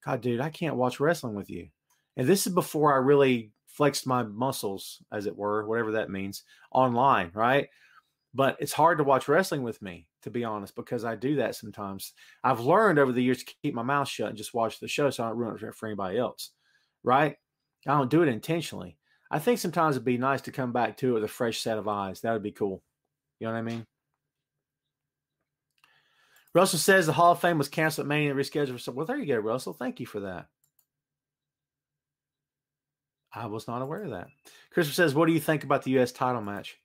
God, dude, I can't watch wrestling with you. And this is before I really flexed my muscles, as it were, whatever that means, online, right? But it's hard to watch wrestling with me, to be honest, because I do that sometimes. I've learned over the years to keep my mouth shut and just watch the show so I don't ruin it for anybody else, right? I don't do it intentionally. I think sometimes it'd be nice to come back to it with a fresh set of eyes. That would be cool. You know what I mean? Russell says the Hall of Fame was canceled at Mania and rescheduled. So, well, there you go, Russell. Thank you for that. I was not aware of that. Christopher says, what do you think about the U.S. title match?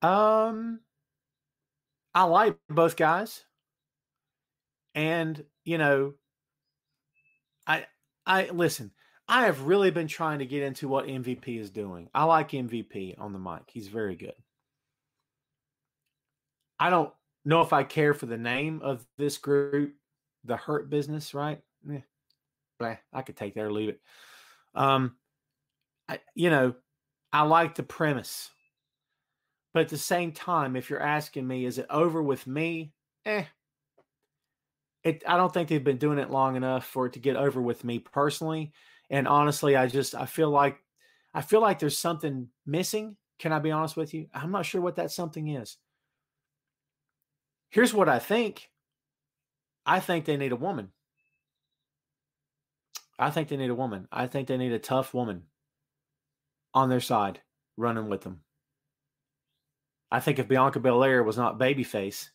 I like both guys. And, you know, I listen, I have really been trying to get into what MVP is doing. I like MVP on the mic. He's very good. I don't know if I care for the name of this group, the Hurt Business, right? I could take that or leave it. I like the premise. But at the same time, if you're asking me, is it over with me? I don't think they've been doing it long enough for it to get over with me personally. And honestly, I feel like there's something missing. Can I be honest with you? I'm not sure what that something is. Here's what I think. I think they need a woman. I think they need a woman. I think they need a tough woman on their side running with them. I think if Bianca Belair was not babyface,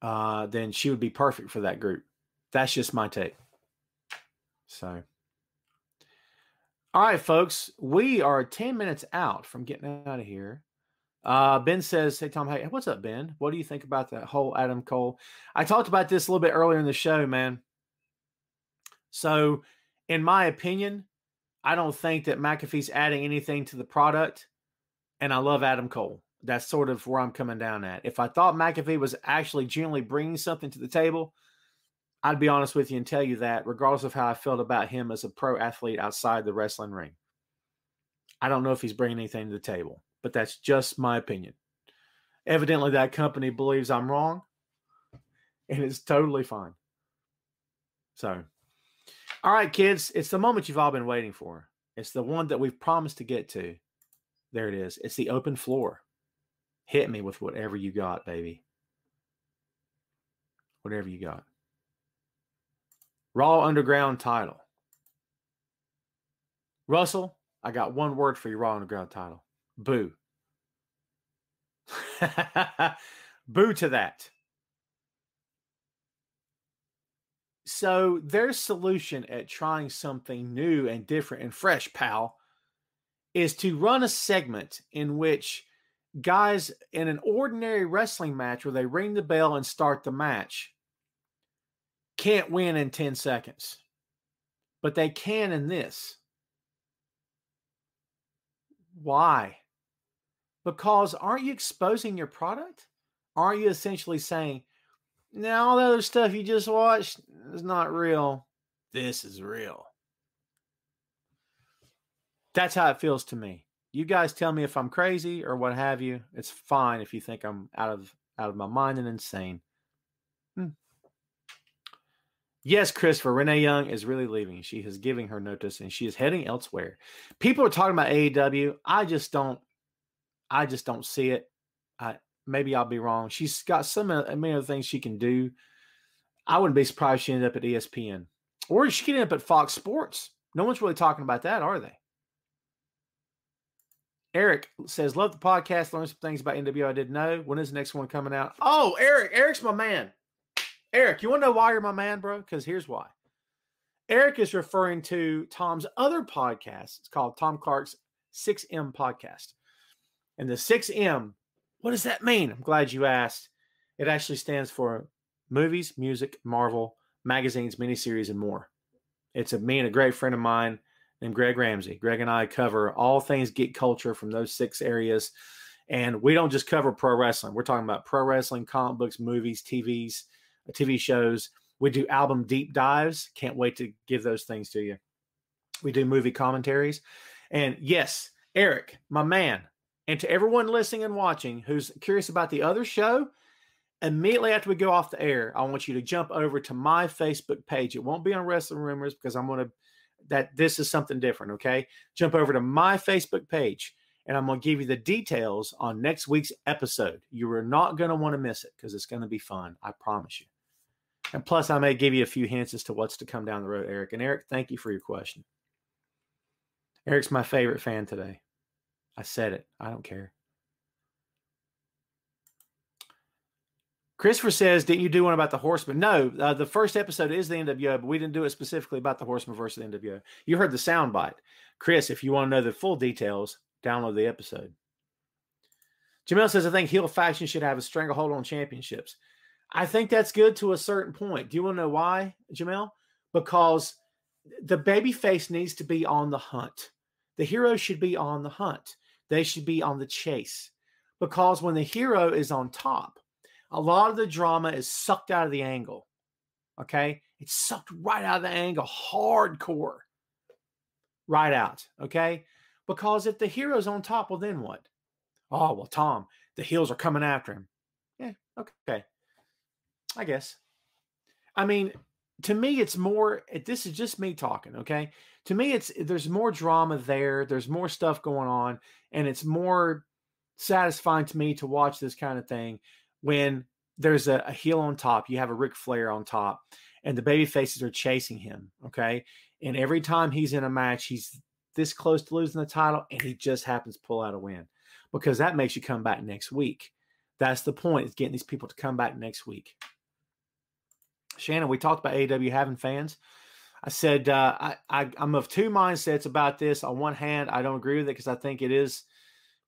then she would be perfect for that group. That's just my take. So, all right, folks, we are 10 minutes out from getting out of here. Ben says, hey, Tom, hey, what's up, Ben? What do you think about that whole Adam Cole? I talked about this a little bit earlier in the show, man. So, in my opinion, I don't think that McAfee's adding anything to the product, and I love Adam Cole. That's sort of where I'm coming down at. If I thought McAfee was actually genuinely bringing something to the table, I'd be honest with you and tell you that, regardless of how I felt about him as a pro athlete outside the wrestling ring. I don't know if he's bringing anything to the table, but that's just my opinion. Evidently, that company believes I'm wrong, and it's totally fine. So, all right, kids, it's the moment you've all been waiting for. It's the one that we've promised to get to. There it is. It's the open floor. Hit me with whatever you got, baby. Whatever you got. Raw Underground title. Russell, I got one word for your Raw Underground title. Boo. Boo to that. So their solution at trying something new and different and fresh, pal, is to run a segment in which guys in an ordinary wrestling match where they ring the bell and start the match can't win in 10 seconds. But they can in this. Why? Because aren't you exposing your product? Aren't you essentially saying, now all the other stuff you just watched is not real. This is real. That's how it feels to me. You guys tell me if I'm crazy or what have you. It's fine if you think I'm out of my mind and insane. Yes, Christopher, Renee Young is really leaving. She is giving her notice and she is heading elsewhere. People are talking about AEW. I just don't see it. Maybe I'll be wrong. She's got many other things she can do. I wouldn't be surprised if she ended up at ESPN. Or she could end up at Fox Sports. No one's really talking about that, are they? Eric says, love the podcast. Learned some things about NWO I didn't know. When is the next one coming out? Oh, Eric. Eric's my man. Eric, you want to know why you're my man, bro? Because here's why. Eric is referring to Tom's other podcast. It's called Tom Clark's 6M podcast. And the 6M, what does that mean? I'm glad you asked. It actually stands for movies, music, Marvel, magazines, miniseries, and more. It's me and a great friend of mine named Greg Ramsey. Greg and I cover all things geek culture from those 6 areas. And we don't just cover pro wrestling. We're talking about pro wrestling, comic books, movies, TV shows. We do album deep dives. Can't wait to give those things to you. We do movie commentaries. And yes, Eric, my man, and to everyone listening and watching who's curious about the other show, immediately after we go off the air, I want you to jump over to my Facebook page. It won't be on Wrestling Rumors because this is something different, okay? Jump over to my Facebook page, and I'm going to give you the details on next week's episode. You are not going to want to miss it because it's going to be fun. I promise you. And plus, I may give you a few hints as to what's to come down the road, Eric. And Eric, thank you for your question. Eric's my favorite fan today. I said it. I don't care. Christopher says, didn't you do one about the Horsemen? No, the first episode is the NWO, but we didn't do it specifically about the Horsemen versus the NWO. You heard the soundbite. Chris, if you want to know the full details, download the episode. Jamel says, I think heel faction should have a stranglehold on championships. I think that's good to a certain point. Do you want to know why, Jamel? Because the babyface needs to be on the hunt. The hero should be on the hunt. They should be on the chase. Because when the hero is on top, a lot of the drama is sucked out of the angle. Okay? It's sucked right out of the angle. Hardcore. Right out. Okay? Because if the hero's on top, well, then what? Oh, well, Tom, the heels are coming after him. Yeah, okay. I guess. I mean, to me, it's more, this is just me talking, okay? To me, there's more drama there. There's more stuff going on, and it's more satisfying to me to watch this kind of thing when there's a heel on top. You have a Ric Flair on top, and the baby faces are chasing him, okay? And every time he's in a match, he's this close to losing the title, and he just happens to pull out a win, because that makes you come back next week. That's the point, is getting these people to come back next week. Shannon, we talked about AEW having fans. I said I'm of two mindsets about this. On one hand, I don't agree with it because I think it is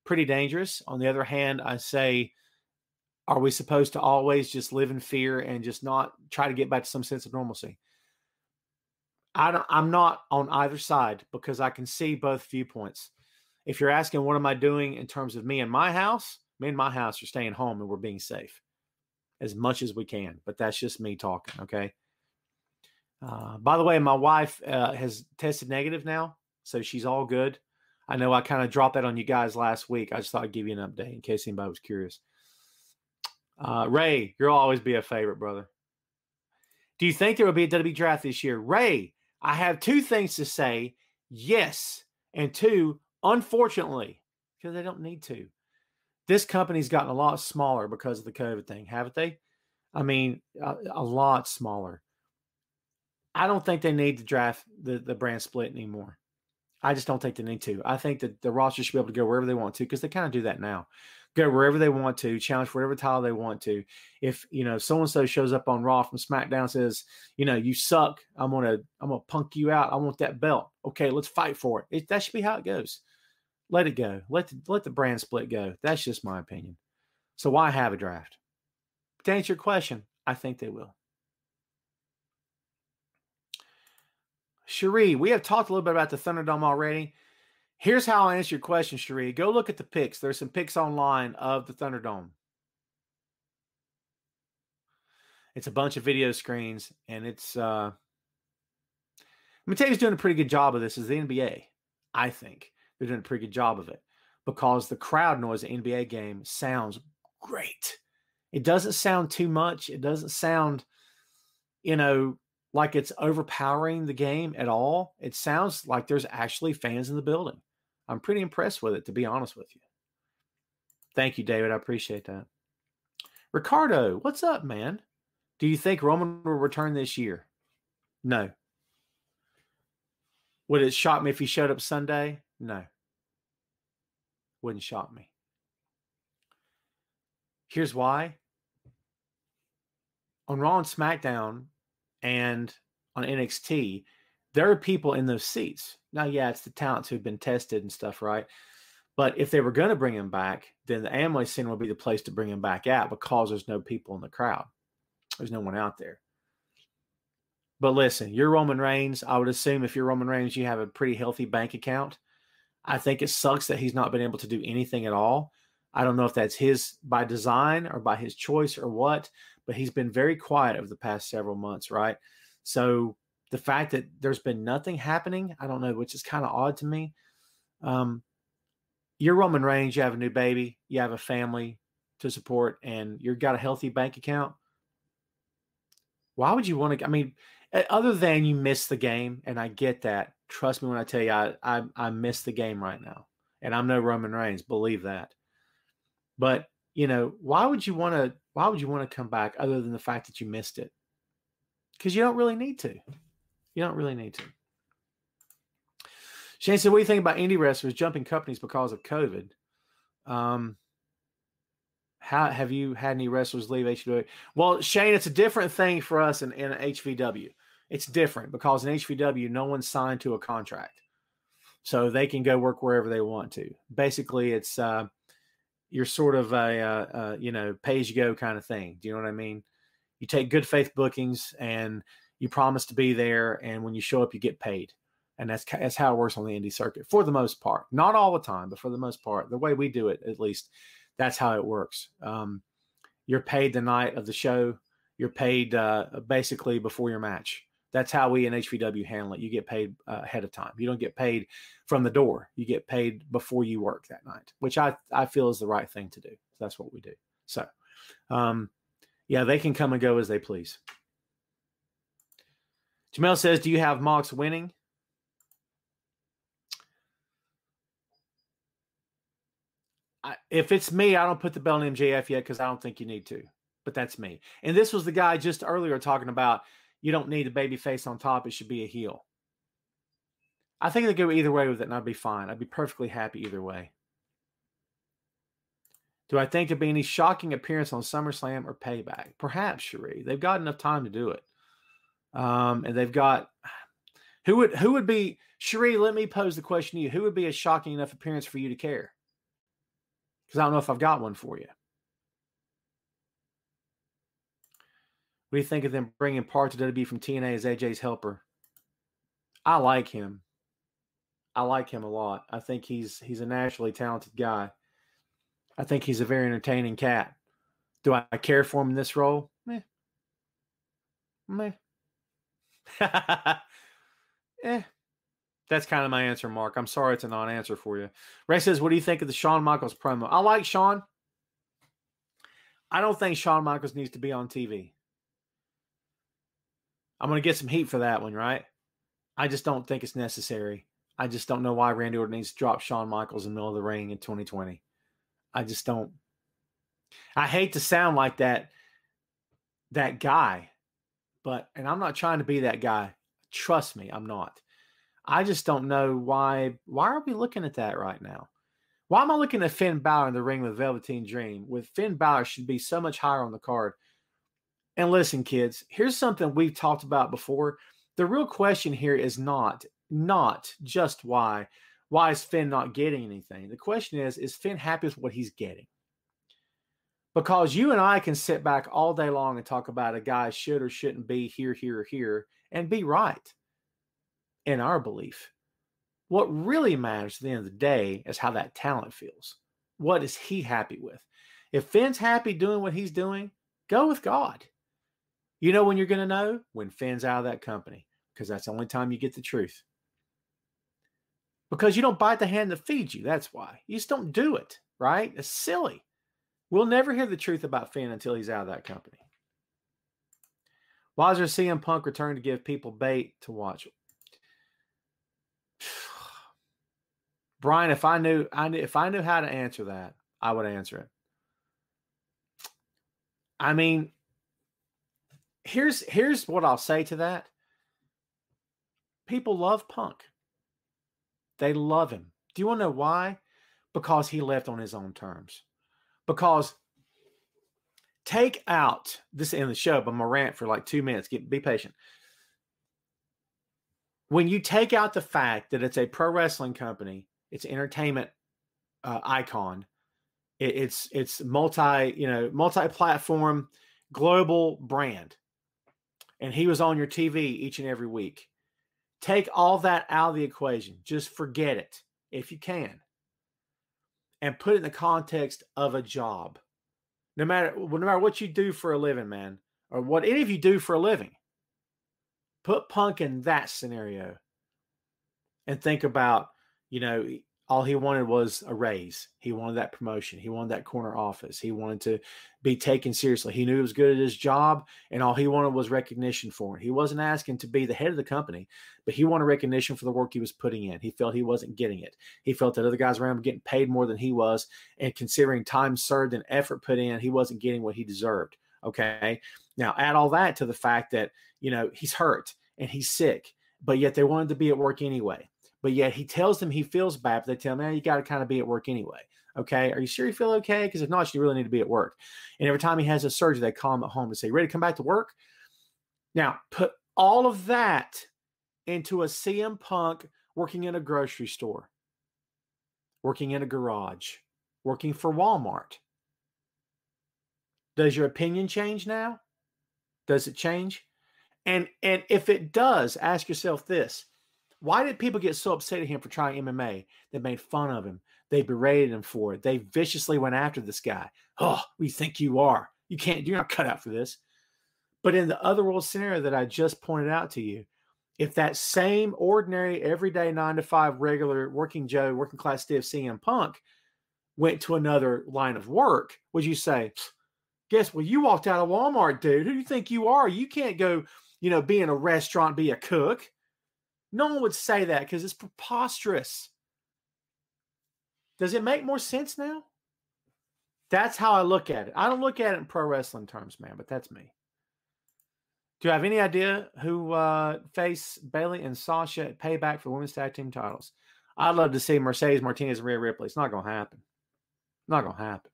pretty dangerous. On the other hand, I say, are we supposed to always just live in fear and just not try to get back to some sense of normalcy? I'm not on either side, because I can see both viewpoints. If you're asking what am I doing in terms of me and my house are staying home and we're being safe as much as we can. But that's just me talking, okay? By the way, my wife has tested negative now, so she's all good. I know I kind of dropped that on you guys last week. I just thought I'd give you an update in case anybody was curious. Ray, you'll always be a favorite, brother. Do you think there will be a WWE draft this year? Ray, I have two things to say. Yes. And two, unfortunately, because they don't need to. This company's gotten a lot smaller because of the COVID thing, haven't they? I mean, a lot smaller. I don't think they need to draft the brand split anymore. I just don't think they need to. I think that the roster should be able to go wherever they want to, because they kind of do that now. Go wherever they want to, challenge for whatever title they want to. If, so-and-so shows up on Raw from SmackDown and says, you suck, I'm gonna punk you out. I want that belt. Okay, let's fight for it. That should be how it goes. Let it go. Let the brand split go. That's just my opinion. So why have a draft? To answer your question, I think they will. Cherie, we have talked a little bit about the Thunderdome already. Here's how I answer your question, Cherie. Go look at the pics. There's some pics online of the Thunderdome. It's a bunch of video screens, and it's let me tell you who's doing a pretty good job of this is the NBA. I think they're doing a pretty good job of it, because the crowd noise in the NBA game sounds great. It doesn't sound too much. It doesn't sound, like it's overpowering the game at all. It sounds like there's actually fans in the building. I'm pretty impressed with it, to be honest with you. Thank you, David. I appreciate that. Ricardo, what's up, man? Do you think Roman will return this year? No. Would it shock me if he showed up Sunday? No. Wouldn't shock me. Here's why. On Raw and SmackDown and on NXT, there are people in those seats. Now, yeah, it's the talents who've been tested and stuff, right? But if they were going to bring him back, then the Amway Center would be the place to bring him back at, because there's no people in the crowd. There's no one out there. But listen, you're Roman Reigns. I would assume if you're Roman Reigns, you have a pretty healthy bank account. I think it sucks that he's not been able to do anything at all. I don't know if that's his by design or by his choice or what, but he's been very quiet over the past several months, right? So the fact that there's been nothing happening, I don't know, which is kind of odd to me. You're Roman Reigns, you have a new baby, you have a family to support, and you've got a healthy bank account. Why would you want to, other than you miss the game, and I get that. Trust me when I tell you, I miss the game right now. And I'm no Roman Reigns, believe that. But, why would you want to come back other than the fact that you missed it? Because you don't really need to. You don't really need to. Shane said, what do you think about indie wrestlers jumping companies because of COVID? How have you had any wrestlers leave HVW? Well, Shane, it's a different thing for us in HVW. It's different because in HVW, no one's signed to a contract. So they can go work wherever they want to. Basically, it's you're sort of a pay-as-you-go kind of thing. Do you know what I mean? You take good faith bookings and you promise to be there, and when you show up, you get paid. And that's how it works on the indie circuit for the most part. Not all the time, but for the most part, the way we do it, at least, that's how it works. You're paid the night of the show. You're paid basically before your match. That's how we in HVW handle it. You get paid ahead of time. You don't get paid from the door. You get paid before you work that night, which I feel is the right thing to do. So that's what we do. So, yeah, they can come and go as they please. Jamel says, do you have Mox winning? If it's me, I don't put the belt on MJF yet because I don't think you need to. But that's me. And this was the guy just earlier talking about you don't need a baby face on top. It should be a heel. I think they go either way with it, and I'd be fine. I'd be perfectly happy either way. Do I think there'd be any shocking appearance on SummerSlam or Payback? Perhaps, Cherie. They've got enough time to do it. And they've got who would be Cherie, let me pose the question to you. Who would be a shocking enough appearance for you to care? Because I don't know if I've got one for you. What do you think of them bringing parts of WWE from TNA as AJ's helper? I like him. I like him a lot. I think he's a naturally talented guy. I think he's a very entertaining cat. Do I care for him in this role? Meh. That's kind of my answer, Mark. I'm sorry it's a non-answer for you. Ray says, what do you think of the Shawn Michaels promo? I like Shawn. I don't think Shawn Michaels needs to be on TV. I'm going to get some heat for that one, right? I just don't think it's necessary. I just don't know why Randy Orton needs to drop Shawn Michaels in the middle of the ring in 2020. I just don't. I hate to sound like that guy, and I'm not trying to be that guy. Trust me, I'm not. I just don't know why. Why are we looking at that right now? Why am I looking at Finn Balor in the ring with Velveteen Dream? With Finn Balor should be so much higher on the card. And listen, kids, here's something we've talked about before. The real question here is not just why. Why is Finn not getting anything? The question is Finn happy with what he's getting? Because you and I can sit back all day long and talk about a guy should or shouldn't be here, here, or here, and be right in our belief. What really matters at the end of the day is how that talent feels. What is he happy with? If Finn's happy doing what he's doing, go with God. You know when you're going to know? When Finn's out of that company, because that's the only time you get the truth. Because you don't bite the hand that feeds you. That's why. You just don't do it, right? It's silly. We'll never hear the truth about Finn until he's out of that company. Why is there CM Punk return to give people bait to watch? Brian, if I knew how to answer that, I would answer it. I mean, here's what I'll say to that. People love Punk. They love him. Do you want to know why? Because he left on his own terms. Because take out this in the show, but I'm going to rant for like 2 minutes. Be patient. When you take out the fact that it's a pro wrestling company, it's an entertainment icon, it's multi-platform global brand, and he was on your TV each and every week. Take all that out of the equation. Just forget it if you can. And put it in the context of a job. No matter what you do for a living, man, or what any of you do for a living, put Punk in that scenario and think about, all he wanted was a raise. He wanted that promotion. He wanted that corner office. He wanted to be taken seriously. He knew he was good at his job, and all he wanted was recognition for it. He wasn't asking to be the head of the company, but he wanted recognition for the work he was putting in. He felt he wasn't getting it. He felt that other guys around him were getting paid more than he was, and considering time served and effort put in, he wasn't getting what he deserved. Okay? Now, add all that to the fact that, he's hurt and he's sick, but yet they wanted to be at work anyway. But yet he tells them he feels bad, but they tell him, you got to kind of be at work anyway. Okay. Are you sure you feel okay? Because if not, you really need to be at work. And every time he has a surgery, they call him at home and say, ready to come back to work? Now, put all of that into a CM Punk working in a grocery store, working in a garage, working for Walmart. Does your opinion change now? Does it change? And if it does, ask yourself this. Why did people get so upset at him for trying MMA? They made fun of him. They berated him for it. They viciously went after this guy. Oh, we think you are. You're not cut out for this. But in the otherworld scenario that I just pointed out to you, if that same ordinary, everyday 9-to-5 regular working Joe, working class stiff CM Punk went to another line of work, would you say, guess what? You walked out of Walmart, dude. Who do you think you are? You can't go be in a restaurant, be a cook. No one would say that because it's preposterous. Does it make more sense now? That's how I look at it. I don't look at it in pro wrestling terms, man, but that's me. Do you have any idea who face Bayley and Sasha at Payback for the women's tag team titles? I'd love to see Mercedes Martinez and Rhea Ripley. It's not going to happen. Not going to happen.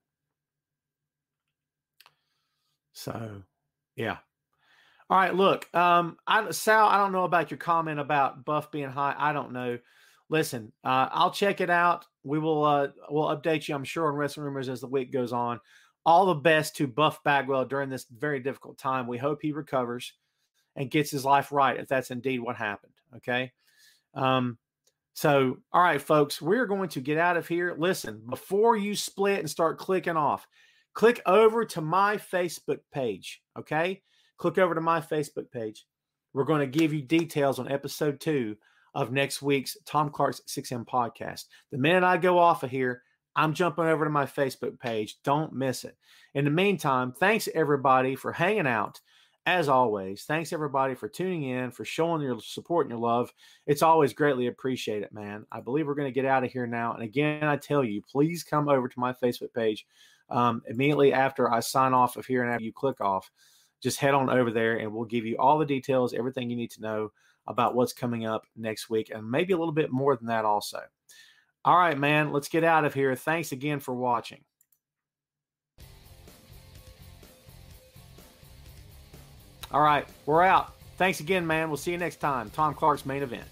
So, yeah. All right, look, Sal, I don't know about your comment about Buff being high. I don't know. Listen, I'll check it out. We'll update you, I'm sure, on Wrestling Rumors as the week goes on. All the best to Buff Bagwell during this very difficult time. We hope he recovers and gets his life right if that's indeed what happened, okay? So, all right, folks, we're going to get out of here. Listen, before you split and start clicking off, click over to my Facebook page, okay? Click over to my Facebook page. We're going to give you details on episode 2 of next week's Tom Clark's 6M podcast. The minute I go off of here, I'm jumping over to my Facebook page. Don't miss it. In the meantime, thanks everybody for hanging out. As always, thanks everybody for tuning in, for showing your support and your love. It's always greatly appreciated, man. I believe we're going to get out of here now. And again, I tell you, please come over to my Facebook page immediately after I sign off of here and after you click off. Just head on over there and we'll give you all the details, everything you need to know about what's coming up next week, and maybe a little bit more than that also. All right, man, let's get out of here. Thanks again for watching. All right, we're out. Thanks again, man. We'll see you next time. Tom Clark's Main Event.